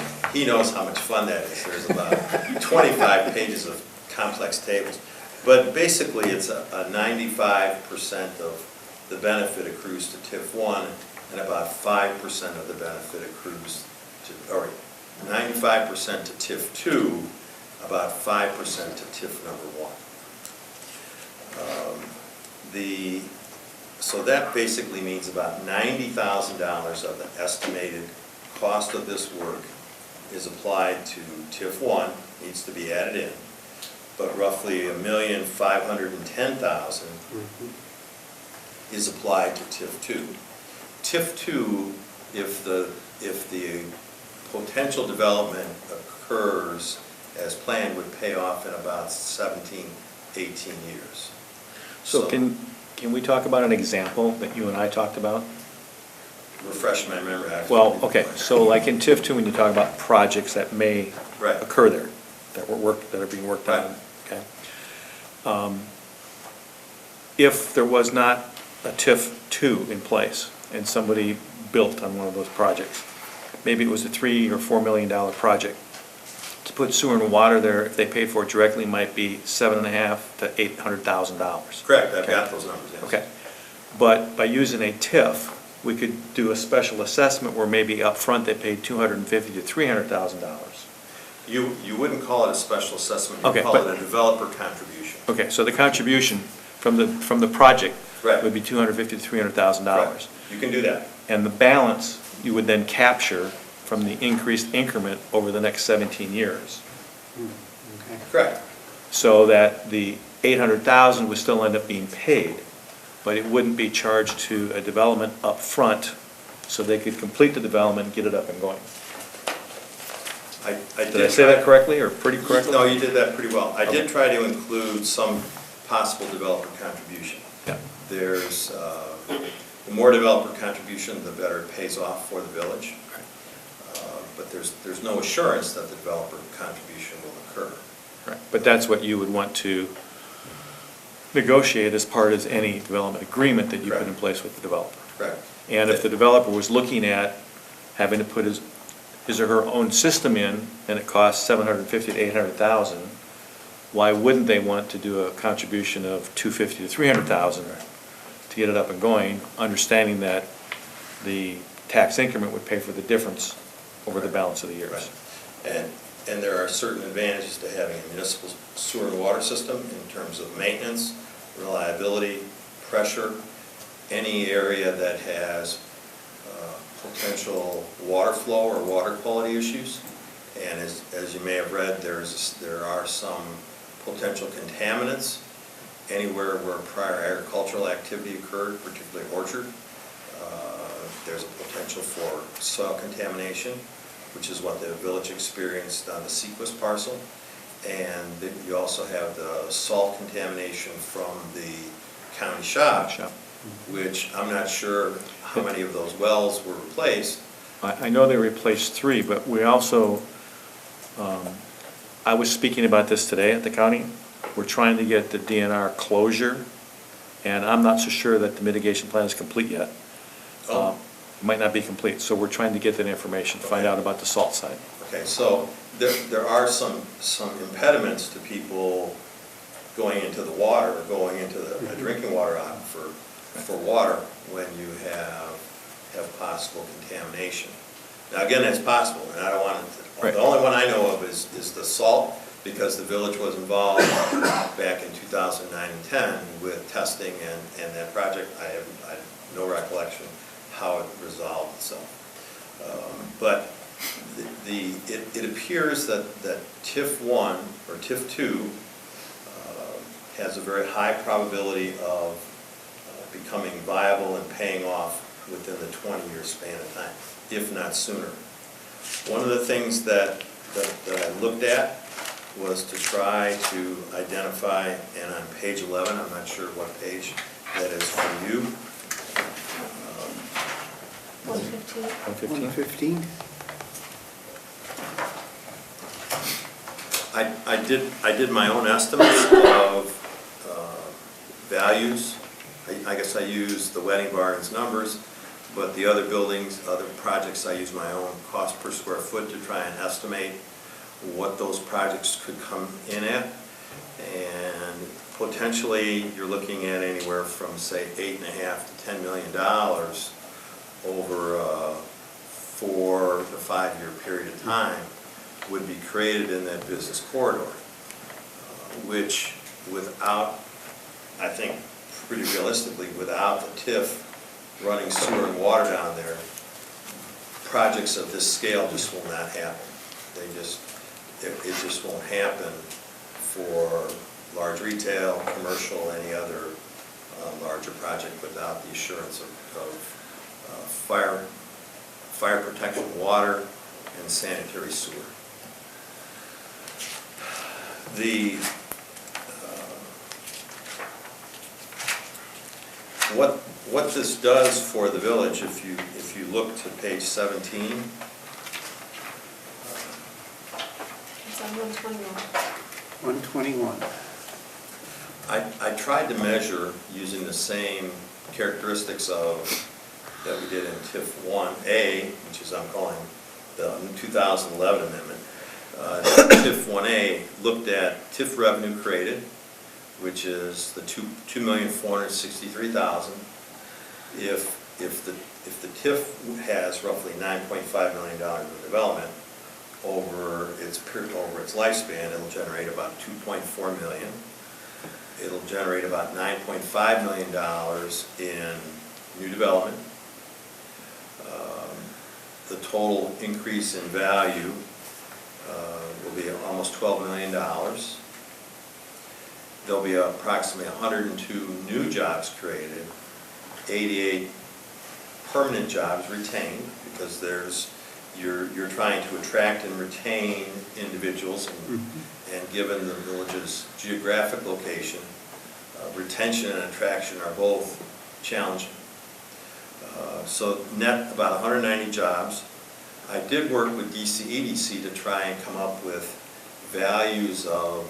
knows how much fun that is. There's about 25 pages of complex tables. But basically, it's a 95% of the benefit accrues to TIF 1, and about 5% of the benefit accrues to, or 95% to TIF 2, about 5% to TIF number 1. So that basically means about $90,000 of the estimated cost of this work is applied to TIF 1, needs to be added in, but roughly $1,510,000 is applied to TIF 2. TIF 2, if the potential development occurs as planned, would pay off in about 17, 18 years. So can we talk about an example that you and I talked about? Refresh my memory. Well, okay, so like in TIF 2, when you talk about projects that may Right. occur there, that are being worked on, okay? If there was not a TIF 2 in place and somebody built on one of those projects, maybe it was a $3 or $4 million project, to put sewer and water there, if they paid for it directly, might be $750,000 to $800,000. Correct, I've got those numbers, yes. Okay, but by using a TIF, we could do a special assessment where maybe up front they paid $250,000 to $300,000. You wouldn't call it a special assessment, Okay, you'd call but- it a developer contribution. Okay, so the contribution from the project Right. would be $250,000 to $300,000. You can do that. And the balance you would then capture from the increased increment over the next 17 years. Correct. So that the $800,000 would still end up being paid, but it wouldn't be charged to a development up front, so they could complete the development and get it up and going. Did I say that correctly, or pretty correctly? No, you did that pretty well. I did try to include some possible developer contribution. Yeah. There's, the more developer contribution, the better it pays off for the village. But there's no assurance that the developer contribution will occur. Right, but that's what you would want to negotiate as part of any development agreement that you put in place with the developer. Correct. And if the developer was looking at having to put his or her own system in, and it costs $750,000 to $800,000, why wouldn't they want to do a contribution of $250,000 to $300,000 to get it up and going, understanding that the tax increment would pay for the difference over the balance of the years? Right. And there are certain advantages to having a municipal sewer and water system in terms of maintenance, reliability, pressure. Any area that has potential water flow or water quality issues, and as you may have read, there are some potential contaminants anywhere where prior agricultural activity occurred, particularly orchard. There's a potential for soil contamination. which is what the village experienced on the Sequest parcel. And then you also have the salt contamination from the county shop, which I'm not sure how many of those wells were replaced. I know they replaced 3, but we also, I was speaking about this today at the county. We're trying to get the DNR closure, and I'm not so sure that the mitigation plan is complete yet. Oh. Might not be complete, so we're trying to get that information, find out about the salt side. Okay, so there are some impediments to people going into the water, or going into the drinking water aquifer for water when you have possible contamination. Now, again, that's possible, and I don't want to, Right. the only one I know of is the salt, because the village was involved back in 2009 and 10 with testing and that project. I have no recollection how it resolved itself. But it appears that TIF 1 or TIF 2 has a very high probability of becoming viable and paying off within the 20-year span of time, if not sooner. One of the things that I looked at was to try to identify, and on page 11, I'm not sure what page that is for you. 115. 115? I did my own estimates of values. I guess I used the Wedding Bargains numbers, but the other buildings, other projects, I use my own cost per square foot to try and estimate what those projects could come in at. And potentially, you're looking at anywhere from, say, $8.5 to $10 million over a 4 to 5 year period of time would be created in that business corridor, which without, I think, pretty realistically, without the TIF running sewer and water down there, projects of this scale just will not happen. It just won't happen for large retail, commercial, any other larger project without the assurance of fire protection, water, and sanitary sewer. What this does for the village, if you look to page 17, It's on 121. 121. I tried to measure using the same characteristics that we did in TIF 1A, which is I'm calling the 2011 amendment. TIF 1A looked at TIF revenue created, which is the $2,463,000. If the TIF has roughly $9.5 million of development over its lifespan, it'll generate about $2.4 million. It'll generate about $9.5 million in new development. The total increase in value will be almost $12 million. There'll be approximately 102 new jobs created, 88 permanent jobs retained, because you're trying to attract and retain individuals, and given the village's geographic location, retention and attraction are both challenging. So net about 190 jobs. I did work with EDC to try and come up with values of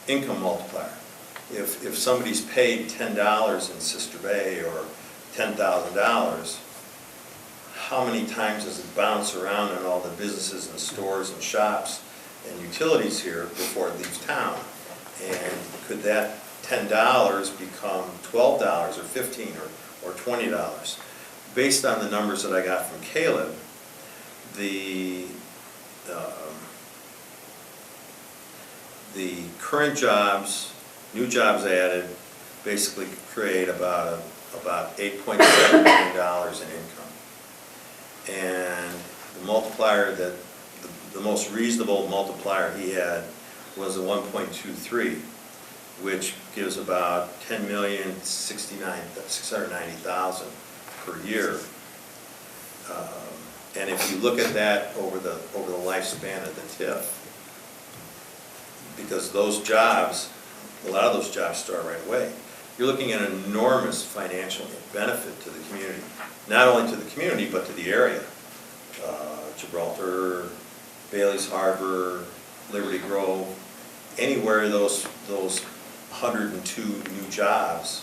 income multiplier. If somebody's paid $10 in Sister Bay or $10,000, how many times does it bounce around in all the businesses and stores and shops and utilities here before it leaves town? And could that $10 become $12 or $15 or $20? Based on the numbers that I got from Caleb, the current jobs, new jobs added, basically create about $8.7 million in income. And the multiplier the most reasonable multiplier he had was a 1.23, which gives about $10,690,000 per year. And if you look at that over the lifespan of the TIF, because those jobs, a lot of those jobs start right away, you're looking at an enormous financial benefit to the community. Not only to the community, but to the area. Gibraltar, Bailey's Harbor, Liberty Grove, anywhere those 102 new jobs,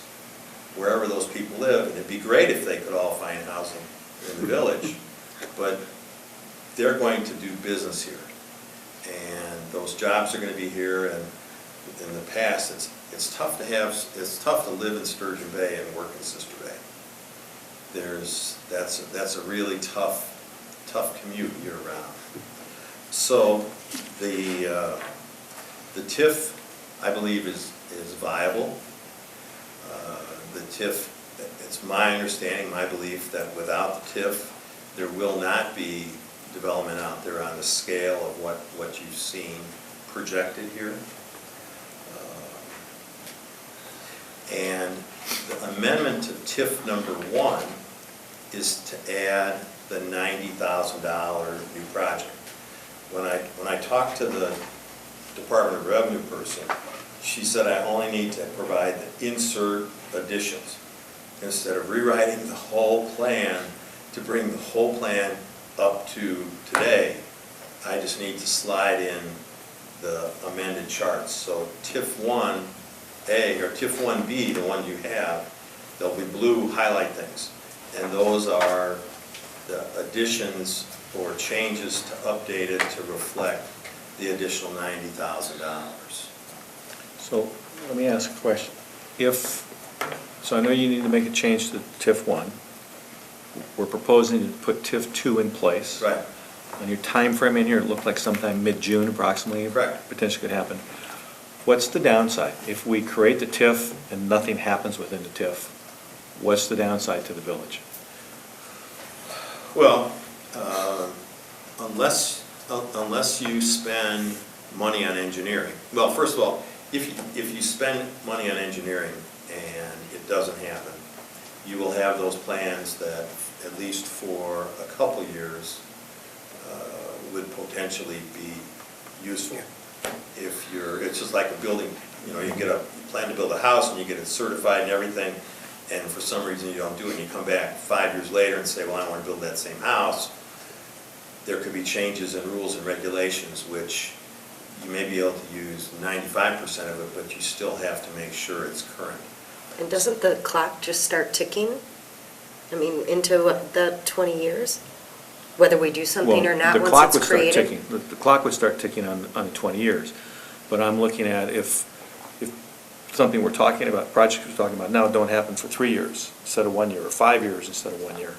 wherever those people live, and it'd be great if they could all find housing in the village, but they're going to do business here. And those jobs are going to be here, and in the past, it's tough to live in Sturgeon Bay and work in Sister Bay. That's a really tough commute year round. So the TIF, I believe, is viable. The TIF, it's my understanding, my belief that without the TIF, there will not be development out there on the scale of what you've seen projected here. And the amendment to TIF number 1 is to add the $90,000 new project. When I talked to the Department of Revenue person, she said I only need to provide the insert additions. Instead of rewriting the whole plan to bring the whole plan up to today, I just need to slide in the amended charts. So TIF 1A or TIF 1B, the one you have, there'll be blue highlight things. And those are the additions or changes to update it to reflect the additional $90,000. So let me ask a question. So I know you need to make a change to TIF 1. We're proposing to put TIF 2 in place. Right. On your time frame in here, it looked like sometime mid-June approximately. Correct. Potentially could happen. What's the downside? If we create the TIF and nothing happens within the TIF, what's the downside to the village? Well, unless you spend money on engineering. Well, first of all, if you spend money on engineering and it doesn't happen, you will have those plans that, at least for a couple years, would potentially be useful. It's just like a building, you plan to build a house and you get it certified and everything, and for some reason you don't do it, and you come back 5 years later and say, well, I want to build that same house. There could be changes in rules and regulations which you may be able to use 95% of it, but you still have to make sure it's current. And doesn't the clock just start ticking? I mean, into the 20 years? Whether we do something or not once it's created? The clock would start ticking on the 20 years. But I'm looking at if something we're talking about, projects we're talking about now don't happen for 3 years instead of 1 year, or 5 years instead of 1 year,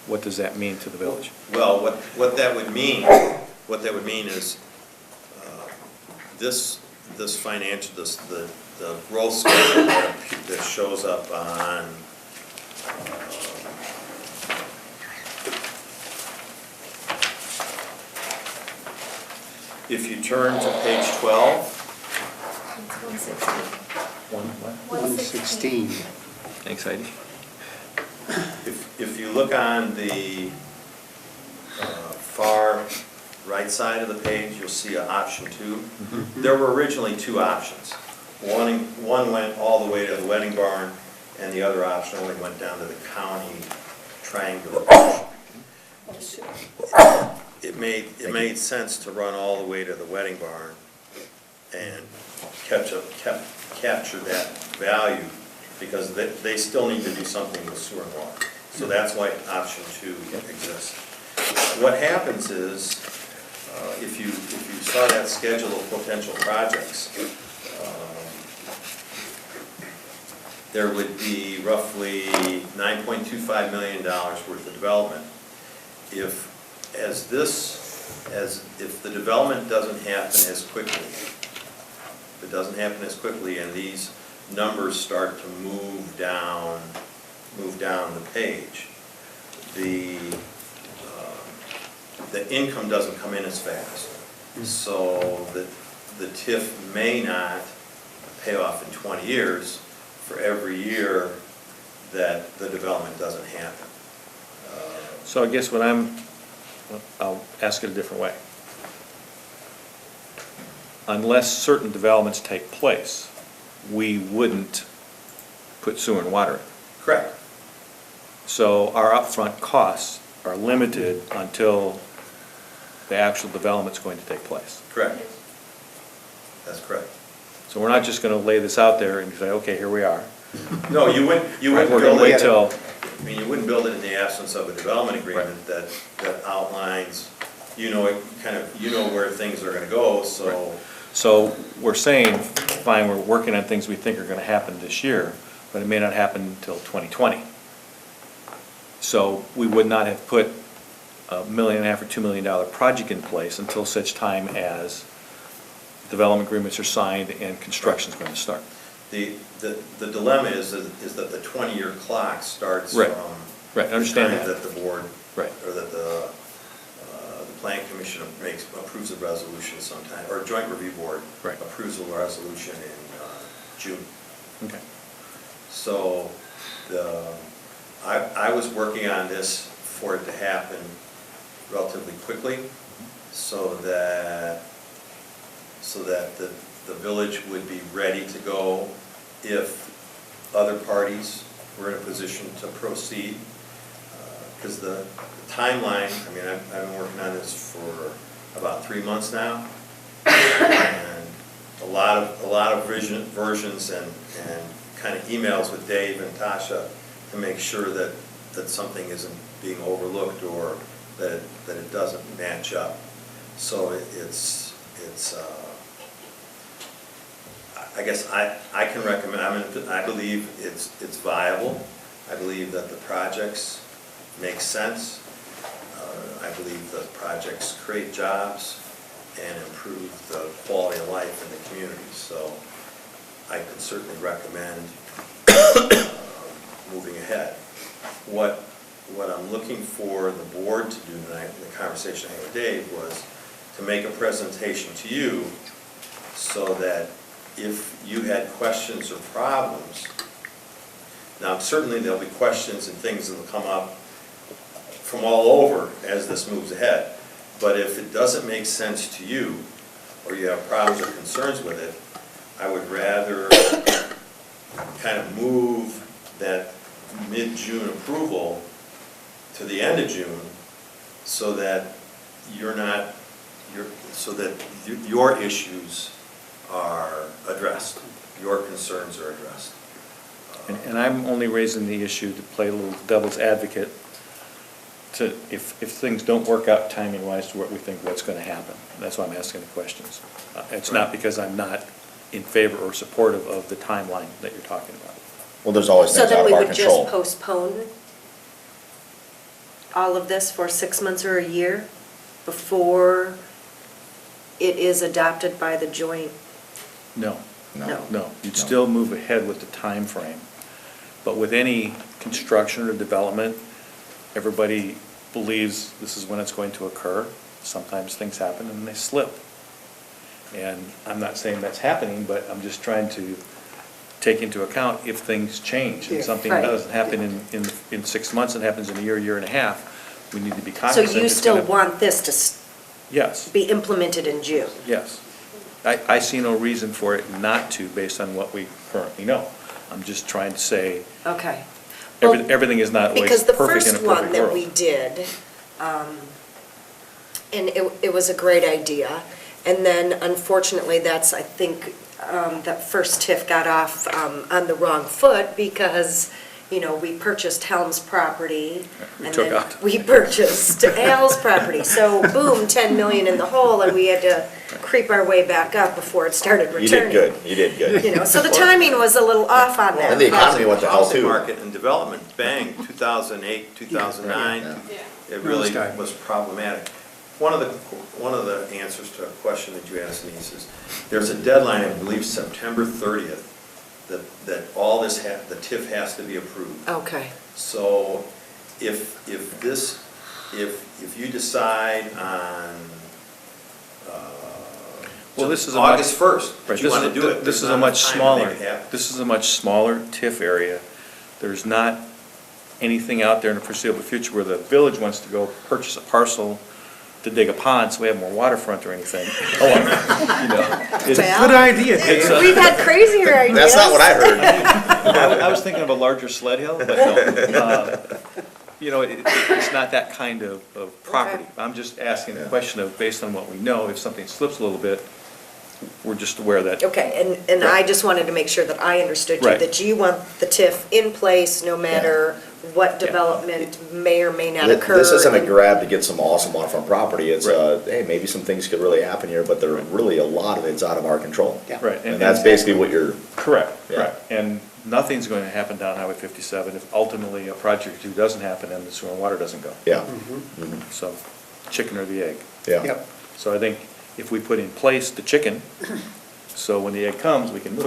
what does that mean to the village? Well, what that would mean is the growth schedule that shows up on if you turn to page 12. It's 116. 116. Thanks, Heidi. If you look on the far right side of the page, you'll see an option 2. Mm-hmm. There were originally 2 options. One went all the way to the wedding barn, and the other option only went down to the county triangular. It made sense to run all the way to the wedding barn and capture that value, because they still need to do something with sewer and water. So that's why option 2 exists. What happens is, if you saw that schedule of potential projects, there would be roughly $9.25 million worth of development. If the development doesn't happen as quickly, and these numbers start to move down the page, the income doesn't come in as fast. So the TIF may not pay off in 20 years for every year that the development doesn't happen. So I guess what I'm I'll ask it a different way. Unless certain developments take place, we wouldn't put sewer and water in. Correct. So our upfront costs are limited until the actual development's going to take place. Correct. That's correct. So we're not just gonna lay this out there and say, okay, here we are. No, you wouldn't We're gonna build wait it, till, I mean, you wouldn't build it in the absence of a development agreement that outlines, you know, where things are gonna go, so. so we're saying, fine, we're working on things we think are gonna happen this year, but it may not happen until 2020. So we would not have put $1.5 million or $2 million project in place until such time as development agreements are signed and construction's going to start. The dilemma is that the 20-year clock starts Right. from Right, I understand the time that. that the board, Right. or that the planning commission approves a resolution sometime, or joint review board Right. approves a resolution in June. Okay. So I was working on this for it to happen relatively quickly, so that the village would be ready to go if other parties were in a position to proceed. Because the timeline, I mean, I've been working on this for about 3 months now, and a lot of versions and kind of emails with Dave and Tasha to make sure that something isn't being overlooked or that it doesn't match up. So I guess I can recommend, I believe it's viable. I believe that the projects make sense. I believe the projects create jobs and improve the quality of life in the community. So I could certainly recommend moving ahead. What I'm looking for the board to do tonight, in the conversation I had with Dave, was to make a presentation to you so that if you had questions or problems, now certainly there'll be questions and things that will come up from all over as this moves ahead, but if it doesn't make sense to you, or you have problems or concerns with it, I would rather kind of move that mid-June approval to the end of June, so that your issues are addressed, your concerns are addressed. And I'm only raising the issue to play a little devil's advocate to, if things don't work out timing-wise to what we think what's going to happen. That's why I'm asking the questions. It's not because I'm not in favor or supportive of the timeline that you're talking about. Well, there's always So things then out we of our would just control. postpone all of this for 6 months or a year before it is adopted by the joint? No. No. No, you'd still move ahead with the time frame. But with any construction or development, everybody believes this is when it's going to occur. Sometimes things happen and they slip. And I'm not saying that's happening, but I'm just trying to take into account if things change. And something Right. doesn't happen in 6 months, it happens in a year and a half, we need to be So cognizant. you it's still gonna- want this to Yes, be implemented in June? yes. I see no reason for it not to, based on what we currently know. I'm just trying to say, Okay. Well, everything is not always because the perfect in a first one perfect that we world. did, and it was a great idea, and then unfortunately, that's, I think, that first TIF got off on the wrong foot because, you know, we purchased Helm's property. We and took then out. We purchased Al's property, so boom, 10 million in the hole, and we had to creep our way back up before it started returning. You did good, you did good. You know, so the timing was a little off on that. And the economy went to hell Housing too. market and development, bang, 2008, 2009, Yeah. it really was problematic. One of the answers to a question that you asked, Denise, is there's a deadline, I believe September 30th, that all this, the TIF has to be approved. Okay. So if you decide on Well, this is August 1st, Right, that you want to do it, This is there's a not much enough time to smaller, make it happen. this is a much smaller TIF area. There's not anything out there in the foreseeable future where the village wants to go purchase a parcel to dig a pond so we have more waterfront or anything. It's a Well, good idea. It's We've had crazier ideas. That's not what I heard. I was thinking of a larger sled hill, but no. It's not that kind of property. Okay. I'm just asking the question of, based on what we know, if something slips a little bit, we're just aware that. Okay, and I just wanted to make sure that I understood you, Right. that you want the TIF in place no matter what development may or may not occur. This isn't a and- grab to get some awesome waterfront property. It's, Right. hey, maybe some things could really happen here, but there really, a lot of it's out of our control. Yeah. Right. And that's basically what you're, Correct, Yeah. correct. And nothing's going to happen down Highway 57 if ultimately a project or two doesn't happen and the sewer and water doesn't go. yeah, So, chicken or the egg. yeah. Yep. So I think if we put in place the chicken, so when the egg comes, we can move.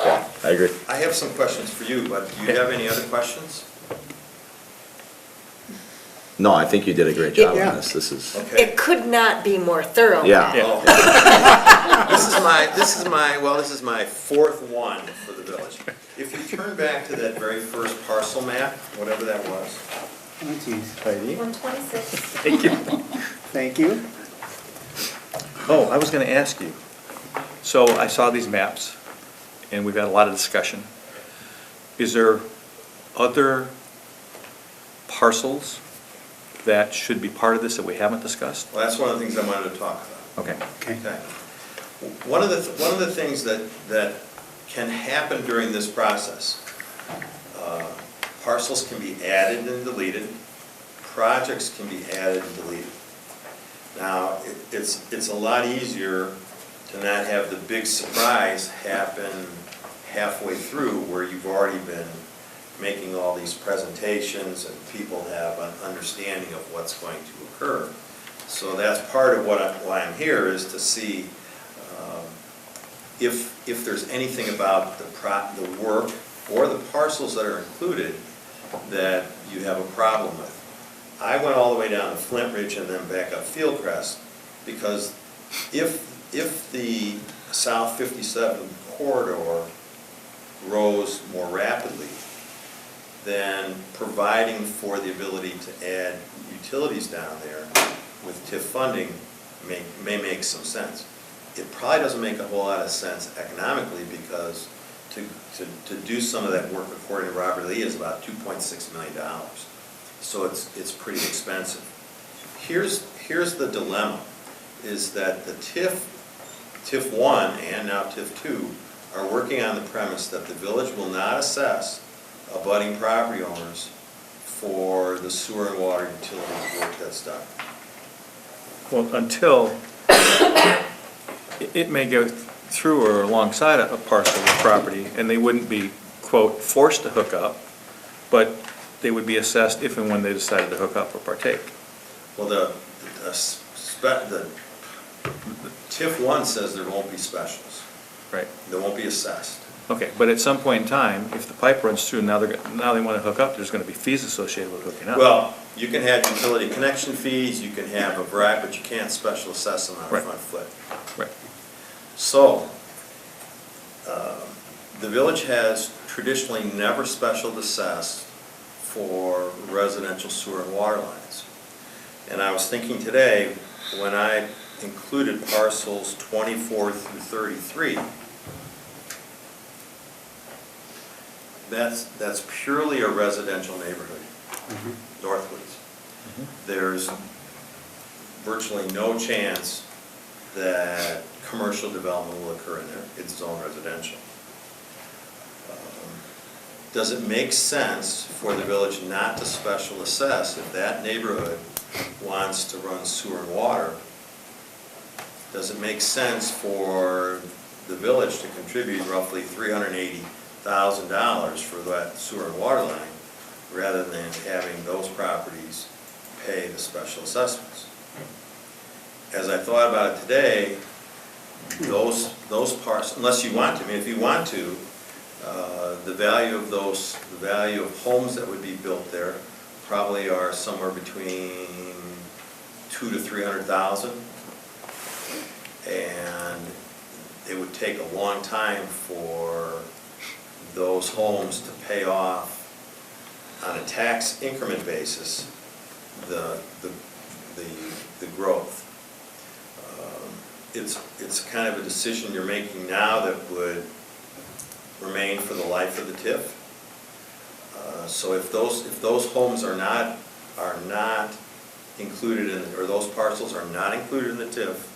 Yeah, I agree. I have some questions for you, but do you have any other questions? No, I think you did a great job Yeah. on this. This is, Okay. It could not be more thorough. Yeah. Yeah. Oh. This is my fourth one for the village. If you turn back to that very first parcel map, whatever that was. Heidi? 126. Thank you. Thank you. Oh, I was gonna ask you. So I saw these maps, and we've had a lot of discussion. Is there other parcels that should be part of this that we haven't discussed? Well, that's one of the things I wanted to talk about. Okay. Okay. Okay. One of the things that can happen during this process, parcels can be added and deleted, projects can be added and deleted. Now, it's a lot easier to not have the big surprise happen halfway through where you've already been making all these presentations and people have an understanding of what's going to occur. So that's part of why I'm here, is to see if there's anything about the work or the parcels that are included that you have a problem with. I went all the way down to Flint Ridge and then back up Fieldcrest, because if the South 57 corridor grows more rapidly, then providing for the ability to add utilities down there with TIF funding may make some sense. It probably doesn't make a whole lot of sense economically, because to do some of that work, according to Robert Lee, is about $2.6 million. So it's pretty expensive. Here's the dilemma, is that the TIF 1 and now TIF 2 are working on the premise that the village will not assess abutting property owners for the sewer and water utilities work that's done. Well, until it may go through or alongside a parcel of property, and they wouldn't be, quote, forced to hook up, but they would be assessed if and when they decided to hook up or partake. Well, the TIF 1 says there won't be specials. Right. They won't be assessed. Okay, but at some point in time, if the pipe runs through, now they want to hook up, there's going to be fees associated with hooking up. Well, you can have utility connection fees, you can have a variety, but you can't special assess them on a Right. front foot. Right. So, the village has traditionally never special assessed for residential sewer and water lines. And I was thinking today, when I included parcels 24 through 33, that's purely a residential neighborhood, Northwoods. There's virtually no chance that commercial development will occur in there. It's zone residential. Does it make sense for the village not to special assess if that neighborhood wants to run sewer and water? Does it make sense for the village to contribute roughly $380,000 for that sewer and water line, rather than having those properties pay the special assessments? As I thought about it today, those parts, unless you want to, I mean, if you want to, the value of homes that would be built there probably are somewhere between $200,000 to $300,000, and it would take a long time for those homes to pay off on a tax increment basis, the growth. It's kind of a decision you're making now that would remain for the life of the TIF. So if those homes are not included in, or those parcels are not included in the TIF,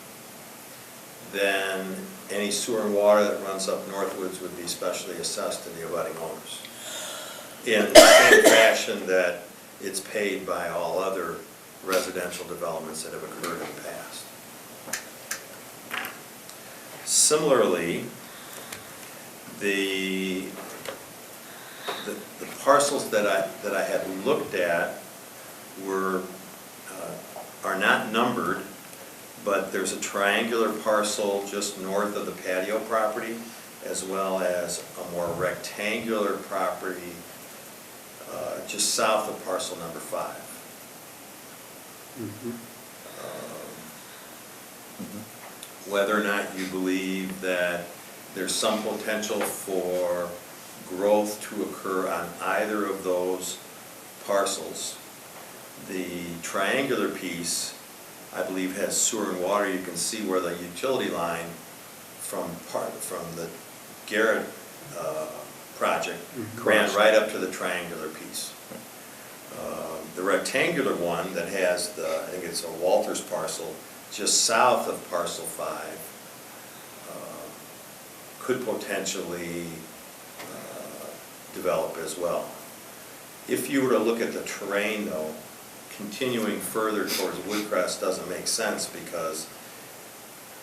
then any sewer and water that runs up Northwoods would be specially assessed to the abutting owners, in the same fashion that it's paid by all other residential developments that have occurred in the past. Similarly, the parcels that I had looked at are not numbered, but there's a triangular parcel just north of the patio property, as well as a more rectangular property just south of parcel number 5. Whether or not you believe that there's some potential for growth to occur on either of those parcels. The triangular piece, I believe, has sewer and water. You can see where the utility line from the Garrett project ran right up to the triangular piece. The rectangular one that has I think it's a Walters parcel, just south of parcel 5, could potentially develop as well. If you were to look at the terrain though, continuing further towards Woodcrest doesn't make sense, because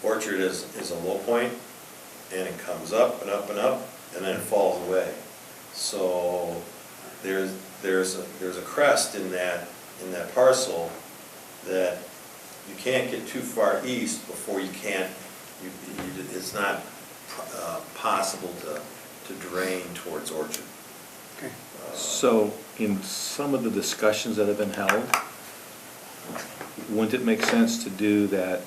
Orchard is a low point and it comes up and up and up and then it falls away. So there's a crest in that parcel that you can't get too far east before it's not possible to drain towards Orchard. Okay. So in some of the discussions that have been held, wouldn't it make sense to do that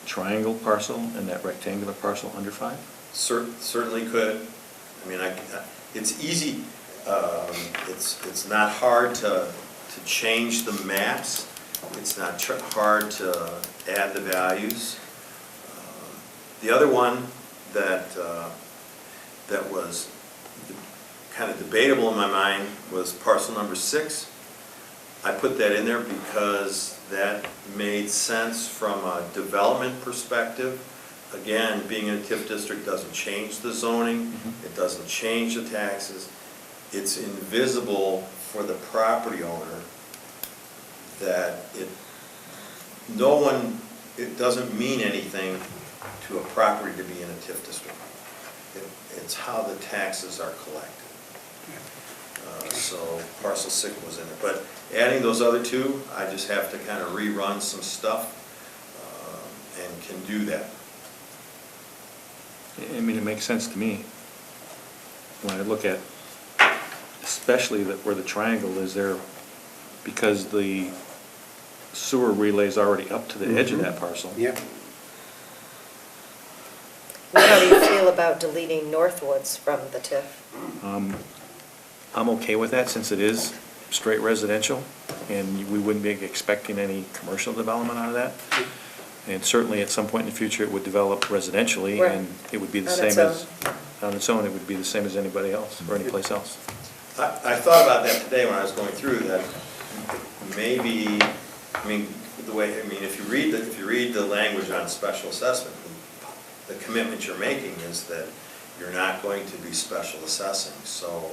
triangle parcel and that rectangular parcel under 5? Certainly could. I mean, it's easy. It's not hard to change the maps. It's not hard to add the values. The other one that was kind of debatable in my mind was parcel number 6. I put that in there because that made sense from a development perspective. Again, being in a TIF district doesn't change the zoning, it doesn't change the taxes. It's invisible for the property owner that it doesn't mean anything to a property to be in a TIF district. It's how the taxes are collected. So parcel 6 was in there. But adding those other two, I just have to kind of rerun some stuff and can do that. I mean, it makes sense to me. When I look at, especially where the triangle is there, because the sewer relay is already up to the edge of that parcel. Yep. How do you feel about deleting Northwoods from the TIF? I'm okay with that, since it is straight residential, and we wouldn't be expecting any commercial development out of that. And certainly at some point in the future, it would develop residentially, Right. and it would be the On same its as, on its own, it would be the same as anybody else, or any place else. I thought about that today when I was going through that. Maybe, I mean, if you read the language on special assessment, the commitment you're making is that you're not going to be special assessing. So,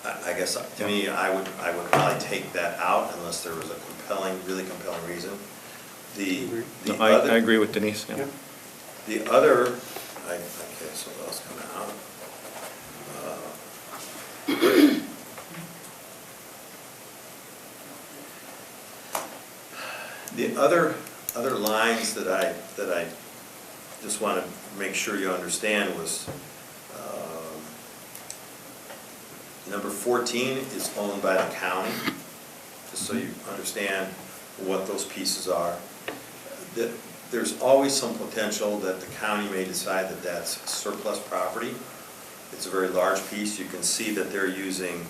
I guess to me, I would probably take that out unless there was a really compelling reason. I agree with Denise. Yeah. The other, okay, so what else coming out? The other lines that I just want to make sure you understand was number 14 is owned by the county, just so you understand what those pieces are. There's always some potential that the county may decide that that's surplus property, It's a very large piece. You can see that they're using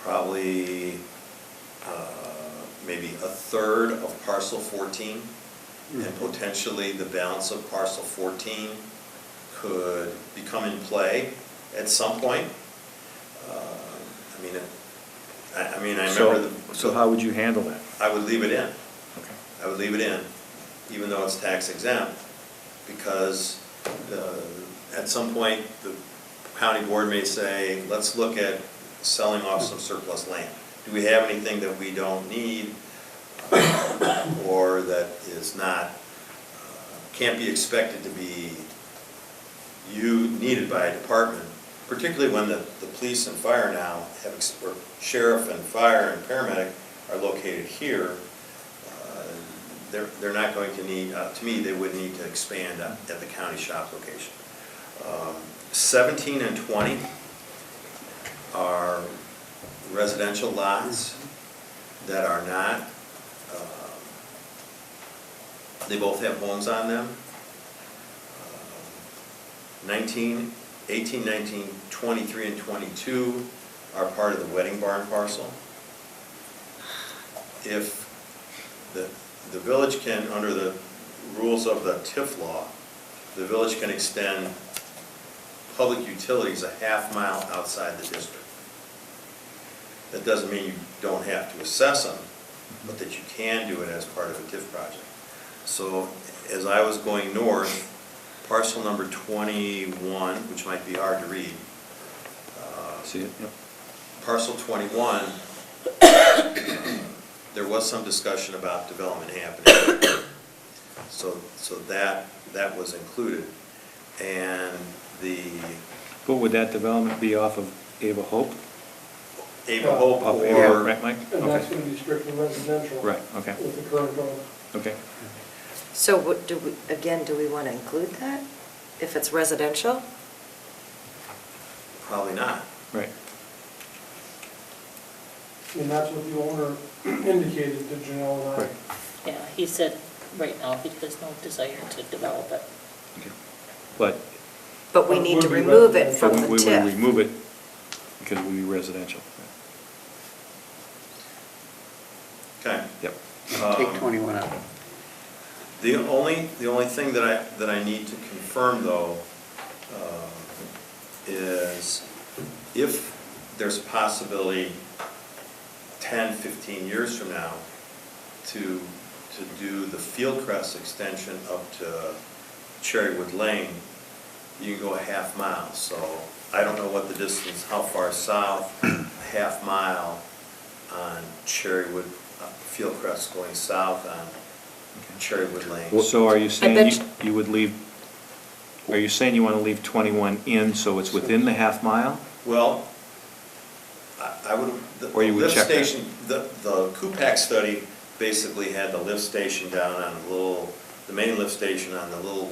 probably maybe a third of parcel 14, and potentially the balance of parcel 14 could become in play at some point. I remember So how would you handle that? I would leave it in. Okay. I would leave it in, even though it's tax exempt, because at some point, the county board may say, let's look at selling off some surplus land. Do we have anything that we don't need, or that is not, can't be expected to be needed by a department, particularly when the police and fire now have, or sheriff and fire and paramedic are located here. They're not going to need, to me, they would need to expand at the county shop location. 17 and 20 are residential lots that are not, they both have homes on them. 18, 19, 23, and 22 are part of the wedding barn parcel. If the village can, under the rules of the TIF law, the village can extend public utilities a half mile outside the district. That doesn't mean you don't have to assess them, but that you can do it as part of a TIF project. So as I was going north, parcel number 21, which might be hard to read. See it? Yep. Parcel 21, there was some discussion about development happening. So that was included. And But would that development be off of Ava Hope? Ava Hope Off of or... Ava, right, Mike? And that's Okay. going to be strictly residential. Right, okay, With the current owner. okay. So what do we want to include that? If it's residential? Probably not. Right. And that's what the owner indicated to Janelle and I. Right. Yeah, he said right now he has no desire to develop it. Okay. But But we But need to would be remove it residential. from the we would TIF. remove it because it would be residential. Okay. Yep. Take 21 out. The only thing that I need to confirm, though, is if there's a possibility 10, 15 years from now to do the Fieldcrest extension up to Cherrywood Lane, you can go a half mile. So I don't know what the distance, how far south, a half mile on Cherrywood, Fieldcrest going south on Cherrywood Lane. So are you saying bet you would leave, are you saying you want to leave 21 in so it's within the half mile? Well, I would, Or you the would lift check that. station, the Kupak study basically had the lift station down on the main lift station on the little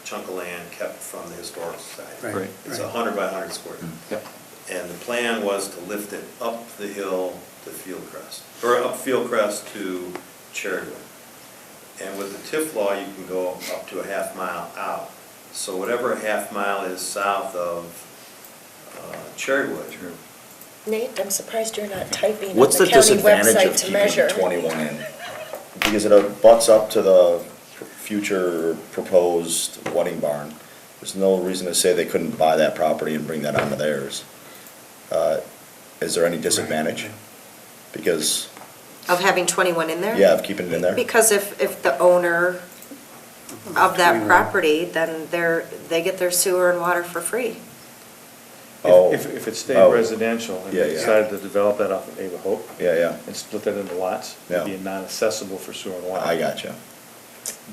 chunk of land kept from the historical society. Right. It's 100 by 100 square. Yep. And the plan was to lift it up the hill to Fieldcrest, or up Fieldcrest to Cherrywood. And with the TIF law, you can go up to a half mile out. So whatever a half mile is south of Cherrywood. Sure. Nate, I'm surprised you're not typing on What's the the county disadvantage website of to keeping measure. 21 in? Because it butts up to the future proposed wedding barn. There's no reason to say they couldn't buy that property and bring that onto theirs. Is there any disadvantage? Because, Of having 21 in there? yeah, of keeping it in there? Because if the owner of that property, then they get their sewer and water for free. Oh. If it stayed Oh. residential and Yeah, we yeah. decided to develop that off of Ava Hope Yeah, yeah, and split that into lots, Yeah. it'd be non-accessible for sewer and water. I gotcha.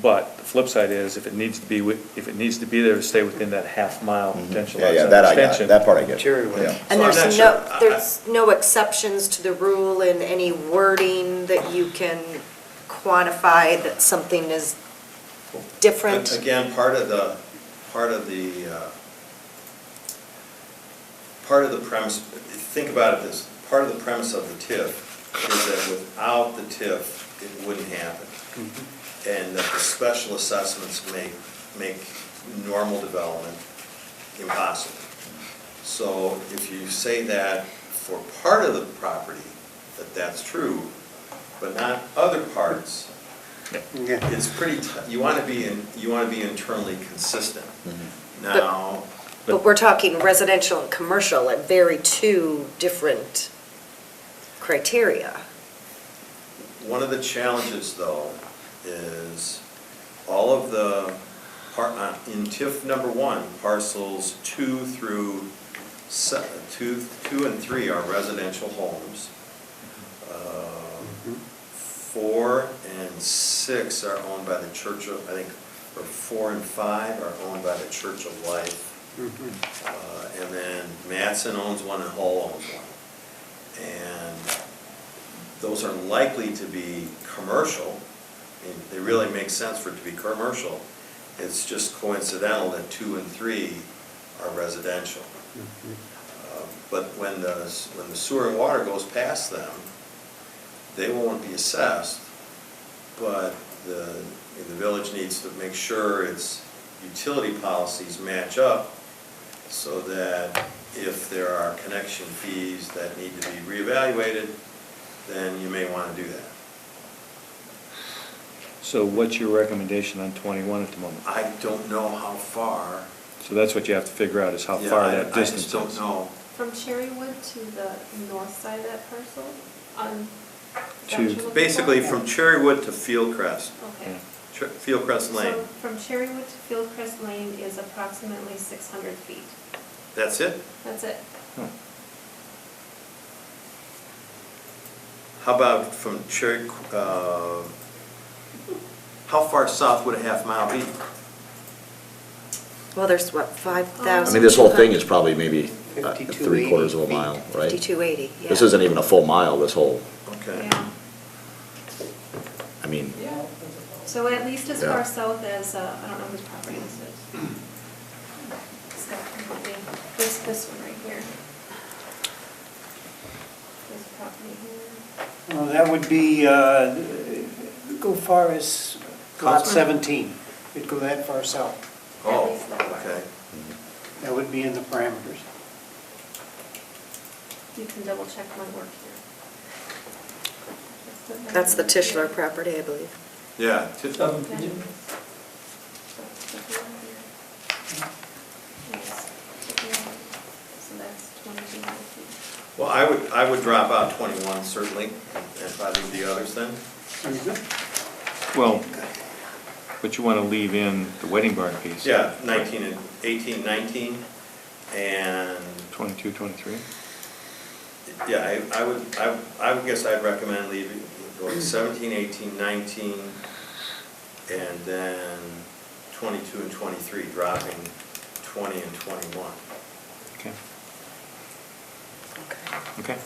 But the flip side is, if it needs to be there to stay within that half mile potential Yeah, yeah, that I got, extension. that part I get. Cherrywood. Yeah. And So I'm there's not sure. there's no exceptions to the rule in any wording that you can quantify that something is different? Again, part of the premise, think about it this, part of the premise of the TIF is that without the TIF, it wouldn't happen. And that the special assessments make normal development impossible. So if you say that for part of the property, that's true, but not other parts, it's pretty, you want to be internally consistent. Now, But we're talking residential and commercial at very two different criteria. one of the challenges, though, is all of the, in TIF number 1, parcels 2 and 3 are residential homes. 4 and 6 are owned by the Church of, I think, or 4 and 5 are owned by the Church of Life. And then Matson owns one and Hull owns one. And those are likely to be commercial. I mean, they really make sense for it to be commercial. It's just coincidental that 2 and 3 are residential. But when the sewer and water goes past them, they won't be assessed, but the village needs to make sure its utility policies match up so that if there are connection fees that need to be reevaluated, then you may want to do that. So what's your recommendation on 21 at the moment? I don't know how far. So that's what you have to figure out, is how far that distance is. I just don't know. From Cherrywood to the north side of that parcel, on. Basically, from Cherrywood to Fieldcrest. Okay. Fieldcrest Lane. So from Cherrywood to Fieldcrest Lane is approximately 600 feet. That's it? That's it. How about from how far south would a half mile be? Well, there's what, 5,000? I mean, this whole thing is probably maybe 5280 3/4 of a mile, right? 5280, yeah. This isn't even a full mile, this whole, Okay. Yeah. I mean, So at least as Yeah. far south as, I don't know whose property this is. Scott, might be. This one right here. This property here. Well, that would be, go far as lot Councilman? 17. It'd go that far south. Oh, least that way. okay. That would be in the parameters. You can double check my work here. That's the Tischler property, I believe. Yeah. Yes. So that's 22 feet. Well, I would drop out 21 certainly, and if I leave the others then. Well, but you want to leave in the wedding barn piece. Yeah, 19 and 18, 19, and 22, 23. yeah, I would guess I'd recommend leaving, going 17, 18, 19, and then 22 and 23, dropping 20 and 21. Okay. Okay. Okay.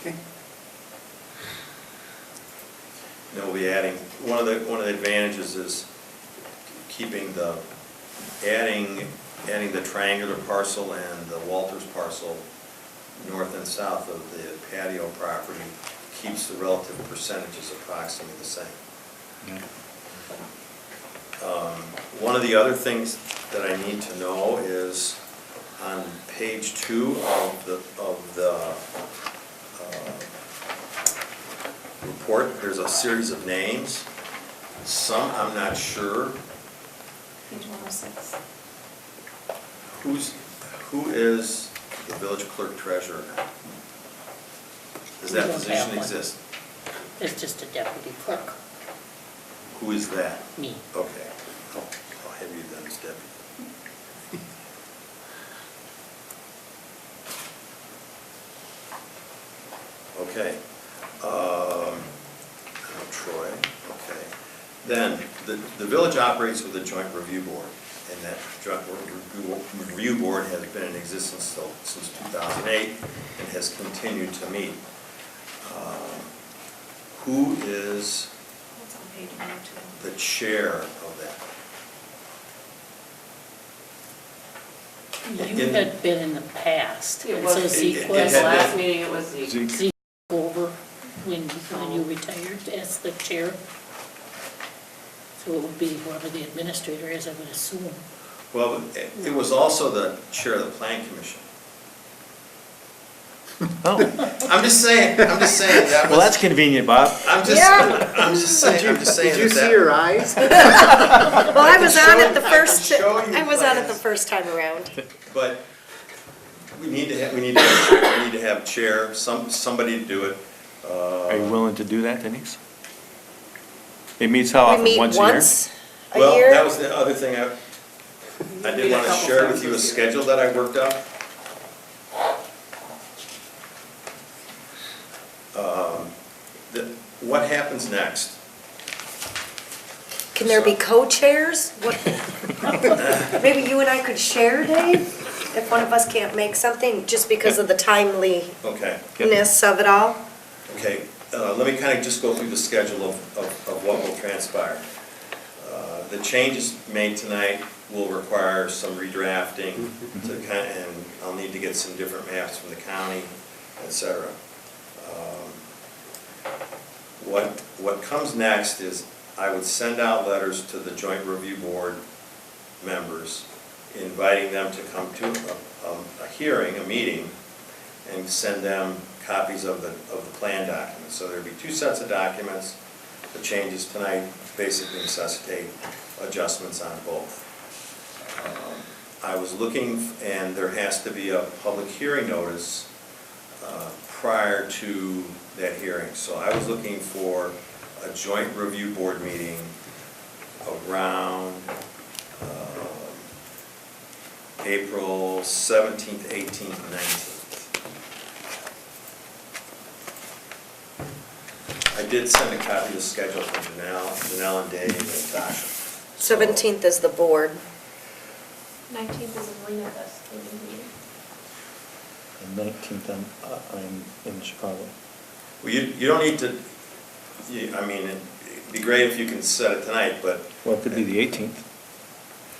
Okay. Then we'll be adding, one of the advantages is adding the triangular parcel and the Walters parcel north and south of the patio property keeps the relative percentages approximately the same. Yeah. One of the other things that I need to know is on page 2 of the report, there's a series of names. Some I'm not sure. Page 106. Who is the village clerk treasurer now? Does that We don't have position one. exist? It's just a deputy clerk, Who is that? me. Okay. I'll have you then as deputy. Okay. Troy, okay. Then, the village operates with a joint review board, and that joint review board has been in existence since 2008 and has continued to meet. Who is That's on page 102. the chair of that? You had been in the past. It And was- so Zeke it was had Last been- meeting, it was Zeke. Zeke over when you retired as the chair. So it would be whoever the administrator is, I would assume. Well, it was also the chair of the plan commission. Oh, I'm just saying that well, was, that's convenient, Bob. I'm just saying Did you that see her eyes? Well, I was on it the I can first, show you I was on it the plans. first time around. But we need to have chair, somebody to do it. Are you willing to do that, Denise? It meets how We often, meet once a year? once a Well, year. that was the other thing I did want to share with you, a schedule that I worked out. What happens next? Can there be co-chairs? What? Maybe you and I could share, Dave, if one of us can't make something, just because of the timeliness Okay, of it all? okay, let me kind of just go through the schedule of what will transpire. The changes made tonight will require some redrafting to kind of, and I'll need to get some different maps from the county, et cetera. What comes next is I would send out letters to the joint review board members, inviting them to come to a hearing, a meeting, and send them copies of the plan documents. So there'd be 2 sets of documents. The changes tonight basically necessitate adjustments on both. I was looking, and there has to be a public hearing notice prior to that hearing. So I was looking for a joint review board meeting around April 17th, 18th, 19th. I did send a copy of the schedule from Janelle and Dave and Tasha. 17th is the board. 19th is Elena Fest meeting. The 19th, I'm in Chicago. Well, you don't need to, I mean, it'd be great if you can set it tonight, but. Well, it could be the 18th.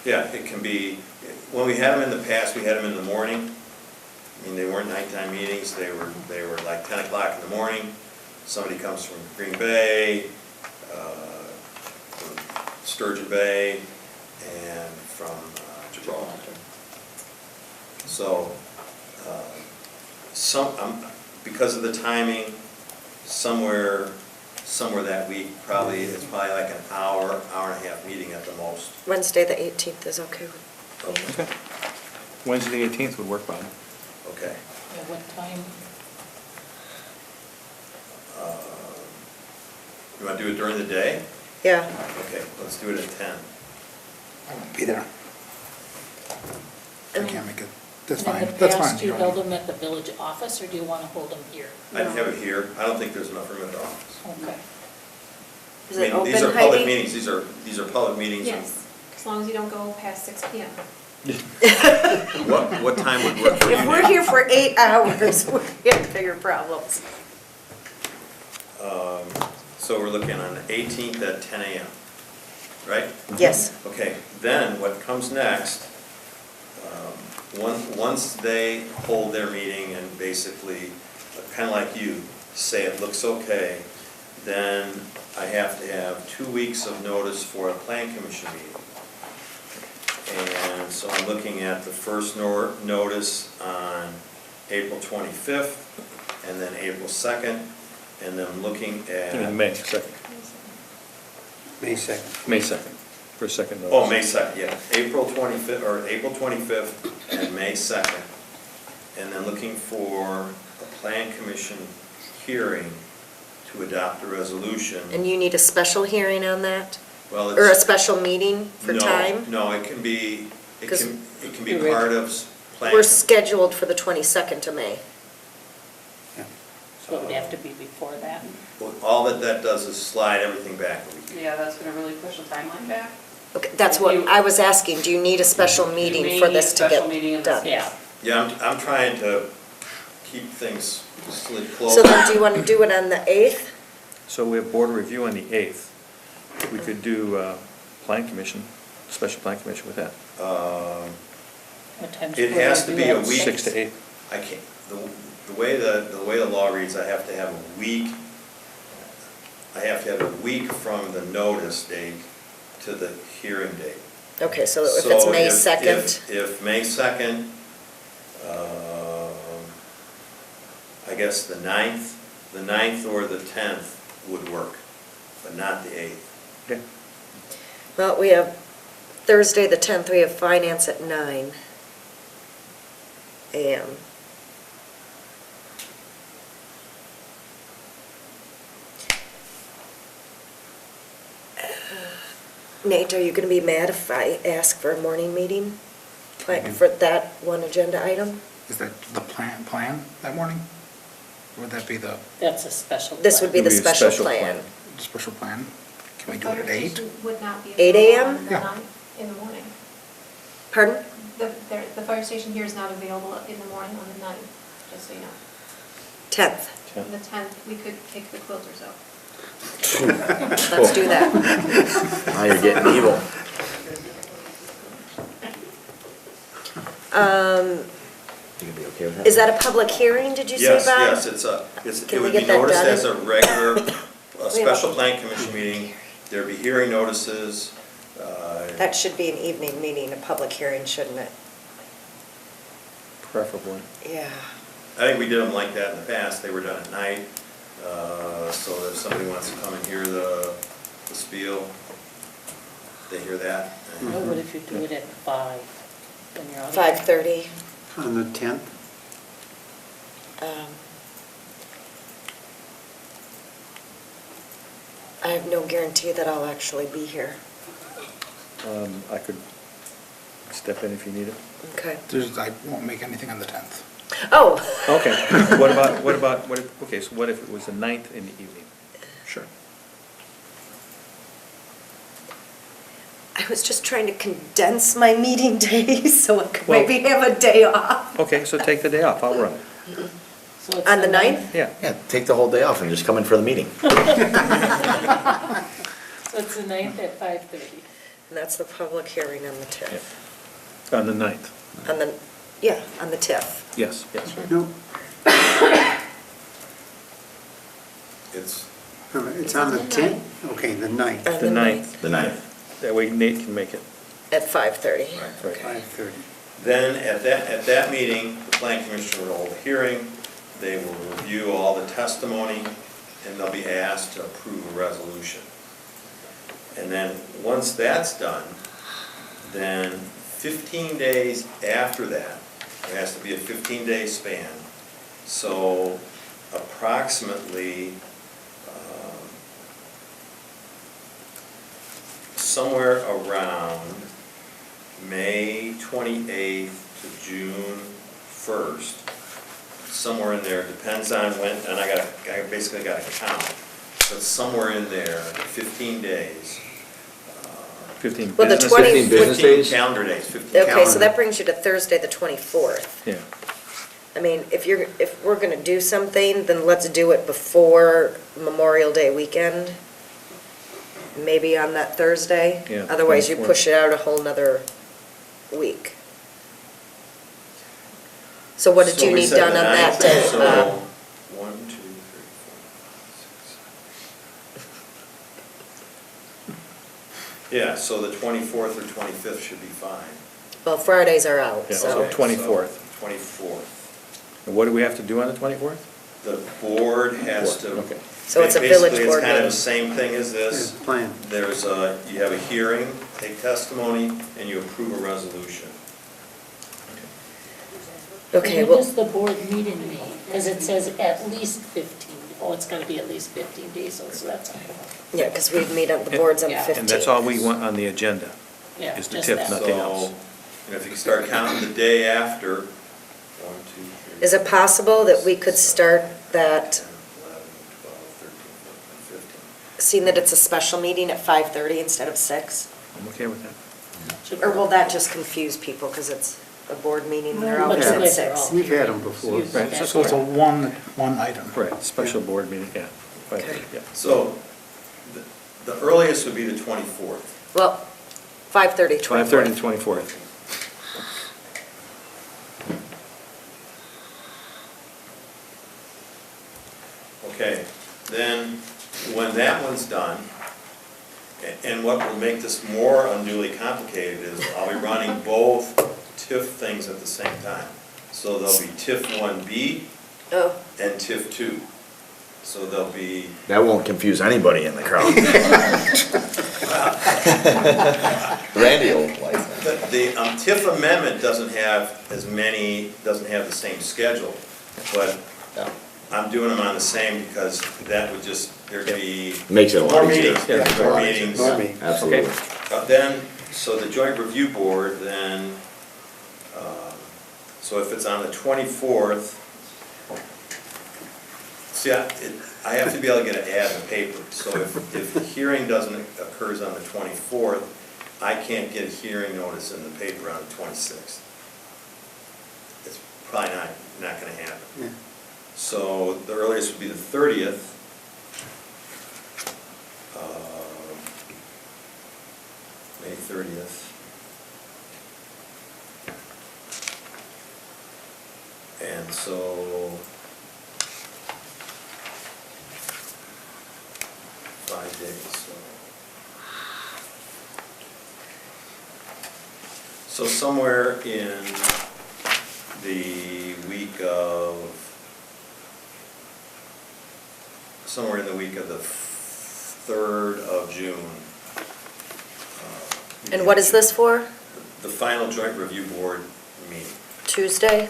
Yeah, it can be, when we had them in the past, we had them in the morning. I mean, they weren't nighttime meetings, they were like 10 o'clock in the morning. Somebody comes from Green Bay, from Sturgeon Bay, and from Gibraltar. So, because of the timing, somewhere that week, it's probably like an hour and a half meeting at the most. Wednesday, the 18th is okay. Okay. Okay. Wednesday, the 18th would work, Bob. Okay. At what time? You want to do it during the day? Yeah. Okay, let's do it at 10. I won't be there. I can't make it. That's And fine, in the that's fine. past, you held them at the village office, or do you want to hold them here? I'd have it here. I don't think there's enough room at the office. Okay. Is I it mean, these open, are public Heidi? meetings, these are public meetings. and Yes, as long as you don't go past 6 PM. What time would work for you? If we're here for 8 hours, we have bigger problems. So we're looking on the 18th at 10 a.m., right? Yes. Okay, then what comes next, once they hold their meeting and basically, kind of like you, say it looks okay, then I have to have 2 weeks of notice for a plan commission meeting. And so I'm looking at the first notice on April 25th, and then April 2nd, and then I'm looking at. May 2nd. May 2nd. May 2nd, for a second notice. Oh, May 2nd, yeah, April 25th and May 2nd. And then looking for a plan commission hearing to adopt a resolution. And you need a special hearing on that? Well, Or a it's, special meeting for time? no, it can be, it 'Cause can be part of plan. We're scheduled for the 22nd of May. So it would have to be before that? All that does is slide everything back a week. Yeah, that's gonna really push the timeline back. Okay, that's what I was asking, do you need a special meeting for this to You may need a special meeting get in this done? case. Yeah, I'm trying to keep things slid close. So then do you want to do it on the 8th? So we have board review on the 8th. We could do plan commission, special plan commission with that. What time's It board has to review be a at? week. 6 to 8. I can't, the way the law reads, I have to have a week from the notice date to the hearing date. Okay, so if it's May So 2nd, If May 2nd, I guess the 9th or the 10th would work, but not the 8th. Okay. well, we have Thursday, the 10th, we have finance at 9 AM. Nate, are you going to be mad if I ask for a morning meeting? Like for that one agenda item? Is that the plan that morning? Or would that be the That's a special. This would be It the would be a special special plan. special plan? Can we do The it at fire 8? station would not be 8 available a.m.? on the Yeah. 9th in the morning. Pardon? The fire station here is not available in the morning on the 9th, just so you know. 10th. On the 10th, we could kick the quilters out. Let's do that. Now you're getting evil. You gonna be okay with that? Is that a public hearing, did you say, Bob? Yes, it Can we would be get that noticed done? as a regular, a special plan commission meeting. There'd be hearing notices. That should be an evening meeting, a public hearing, shouldn't it? Preferably. Yeah. I think we did them like that in the past. They were done at night. So if somebody wants to come and hear the spiel, they hear that. What would if you do it at 5? Then you're out. 5:30. On the 10th? I have no guarantee that I'll actually be here. I could step in if you need it. Okay. I won't make anything on the 10th. Oh, Okay, okay, so what if it was the 9th in the evening? Sure. I was just trying to condense my meeting days so I could Well- maybe have a day off. Okay, so take the day off, I'll run it. So it's On the 9th? Yeah. Yeah, take the whole day off and just come in for the meeting. So it's the 9th at 5:30. And that's the public hearing on the TIF. On the 9th, On the, yeah, on the TIF. yes. No, It's, it's on the 10th? Okay, the 9th, On The 9th, The 9th. that way Nate can make it. At 5:30. Right. 5:30. then at that meeting, the plan commission will hold a hearing. They will review all the testimony, and they'll be asked to approve a resolution. And then, once that's done, then 15 days after that, there has to be a 15-day span. So approximately somewhere around May 28th to June 1st, somewhere in there, depends on when, and I basically got to count, but somewhere in there, 15 days. 15 Well, the business 20 days? 15 calendar days, 15 calendar. Okay, so that brings you to Thursday, the 24th. Yeah, I mean, if we're gonna do something, then let's do it before Memorial Day weekend. Maybe on that Thursday. Yeah, Otherwise, you 24th. push it out a whole nother week. So what did So you we need said done the on that 9th, day, so Bob? 1, 2, 3, 4, 5, 6. Yeah, so the 24th or 25th should be fine. Well, Fridays are out, Yeah, so. so 24th. 24th. And what do we have to do on the 24th? The board has to. Okay. So it's a village Basically, board it's kind of meeting. the same thing as this. Plan. You have a hearing, take testimony, and you approve a resolution. Okay, When well, does the board meeting meet? Because it says at least 15. Oh, it's gotta be at least 15 days, so that's, yeah, because we'd meet on the boards on the Yeah. 15th. And that's all we want on the agenda, yeah, is the just TIF, that. nothing else. So, if you can start counting the day after, 1, 2, 3. Is it possible that we could start that, 11, 12, 13, 14, 15. seeing that it's a special meeting at 5:30 instead of 6? I'm okay with that. Or will that just confuse people because it's a board meeting and they're No, always but at you guys are 6? all- We've had them before. Right, So it's a one item. Right, special board meeting, yeah. Right, Okay. yeah. So, the earliest would be the 24th. Well, 5:30, 24th. 5:30 and 24th. Okay, then, when that one's done, And what will make this more unduly complicated is I'll be running both TIF things at the same time. So there'll be TIF 1B Oh, and TIF 2. So there'll be, That won't confuse anybody in the crowd. Randy will like that. the TIF amendment doesn't have as many, doesn't have the same schedule, but Yeah. I'm doing them on the same because that would just, there'd be Makes it a more lot easier. meetings, Yeah, more a lot meetings. Absolutely. Then, so the joint review board then, so if it's on the 24th, see, I have to be able to get an ad in the paper. So if the hearing occurs on the 24th, I can't get a hearing notice in the paper on the 26th. It's probably not gonna happen. So the earliest would be the 30th. May 30th. And so 5 days, so somewhere in the week of, the 3rd of June. and what is this for? The final joint review board meeting. Tuesday?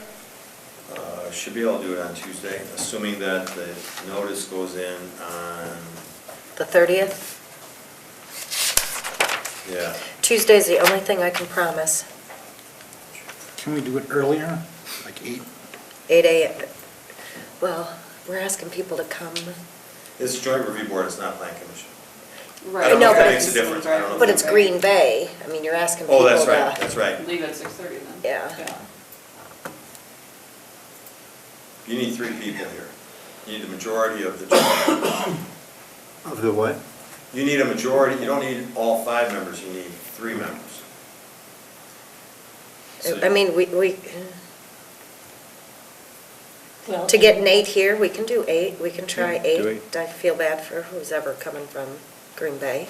Should be able to do it on Tuesday, assuming that the notice goes in on, The 30th? yeah. Tuesday's the only thing I can promise. Can we do it earlier, like 8? 8 a.m. Well, we're asking people to come, It's joint review board, it's not plan commission. Right. I don't know No, if that but makes a difference. I don't know if but that it's makes- Green Bay. I mean, you're asking people Oh, to... that's right, that's right. Leave at 6:30 then. Yeah. You need 3 people here. You need the majority of the joint. Of the what? You need a majority, you don't need all 5 members, you need 3 members. So- I mean, Well, to get Nate here, we can do 8. We can try Yeah, do 8. I feel bad for who's ever coming from Green Bay.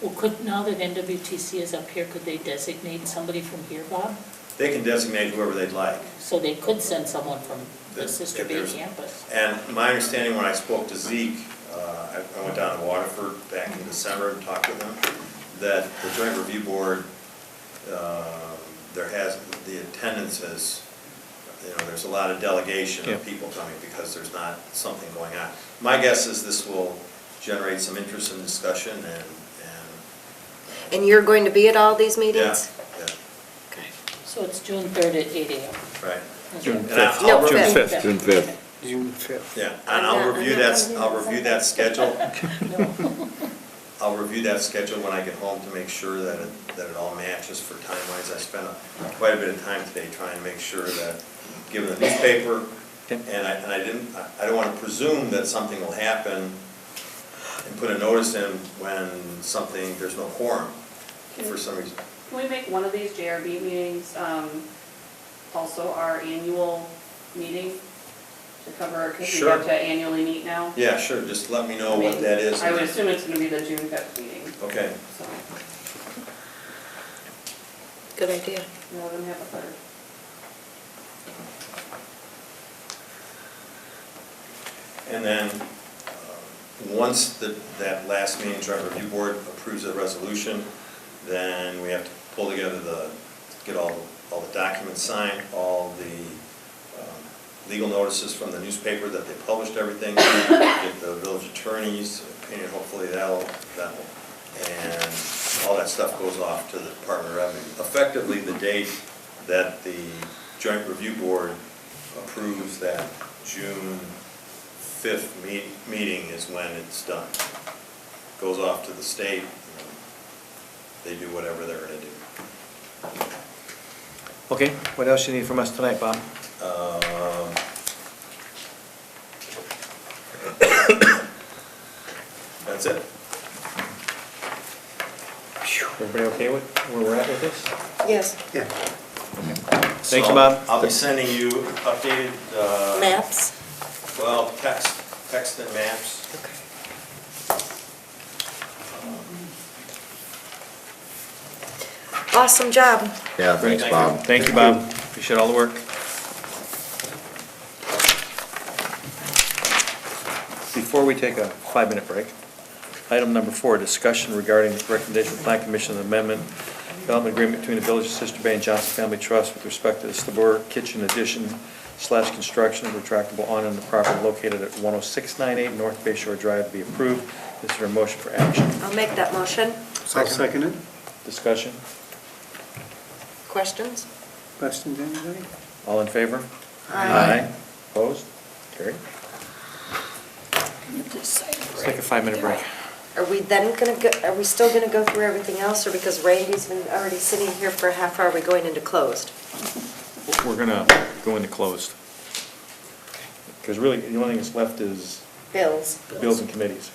Well, now that NWTC is up here, could they designate somebody from here, Bob? They can designate whoever they'd like. So they could send someone from the If Sister Bay there's- campus. And my understanding when I spoke to Zeke, I went down to Waterford back in December and talked with him, that the joint review board, the attendance is, there's a lot of delegation of Yeah. people coming because there's not something going on. My guess is this will generate some interest and discussion and And you're going to be at all these yeah, meetings? yeah, Okay. So it's June 3rd at 8 a.m. right. June And I'll 5th. No, review- fifth. June 5th. June 5th. Yeah, and I'll review that schedule. I'll review that schedule when I get home to make sure that it all matches for time-wise. I spent quite a bit of time today trying to make sure that, given the newspaper, and I don't want to presume that something will happen and put a notice in when there's no quorum for some reason. Can we make one of these JRB meetings also our annual meeting to cover, because we Sure. get to annually meet now? Yeah, sure, just let me know what that is. I would assume it's going to be the June 5th meeting, Okay. so Good idea. rather than have a 3rd. And then, once that last meeting, joint review board approves a resolution, then we have to pull together get all the documents signed, all the legal notices from the newspaper that they published everything, get the village attorney's opinion, hopefully that'll, and all that stuff goes off to the Department of Revenue. Effectively, the date that the joint review board approves that June 5th meeting is when it's done. Goes off to the state, and they do whatever they're gonna do. Okay, what else you need from us tonight, Bob? That's it. Everybody okay with where we're at with this? Yes. Yeah. Thanks, So Bob. I'll be sending you updated, Maps? well, text and maps. Okay. awesome job. Yeah, thanks, Bob. Thank you, Bob. Appreciate all the work. Before we take a 5-minute break, item number 4, discussion regarding the recommendation of the Plan Commission amendment, development agreement between the Village of Sister Bay and Johnson Family Trust with respect to the Stabur Kitchen addition / construction of retractable awning on the property located at 10698 North Bay Shore Drive be approved. Is there a motion for action? I'll make that motion. I'll second it. Discussion? Questions? Questions, anybody? All in favor? Aye. Opposed? Carried. Let's take a 5-minute break. Are we then gonna go, are we still gonna go through everything else, or because Randy's been already sitting here for a half hour, are we going into closed? We're gonna go into closed. Because really, the only thing that's left is Bills. bills and committees.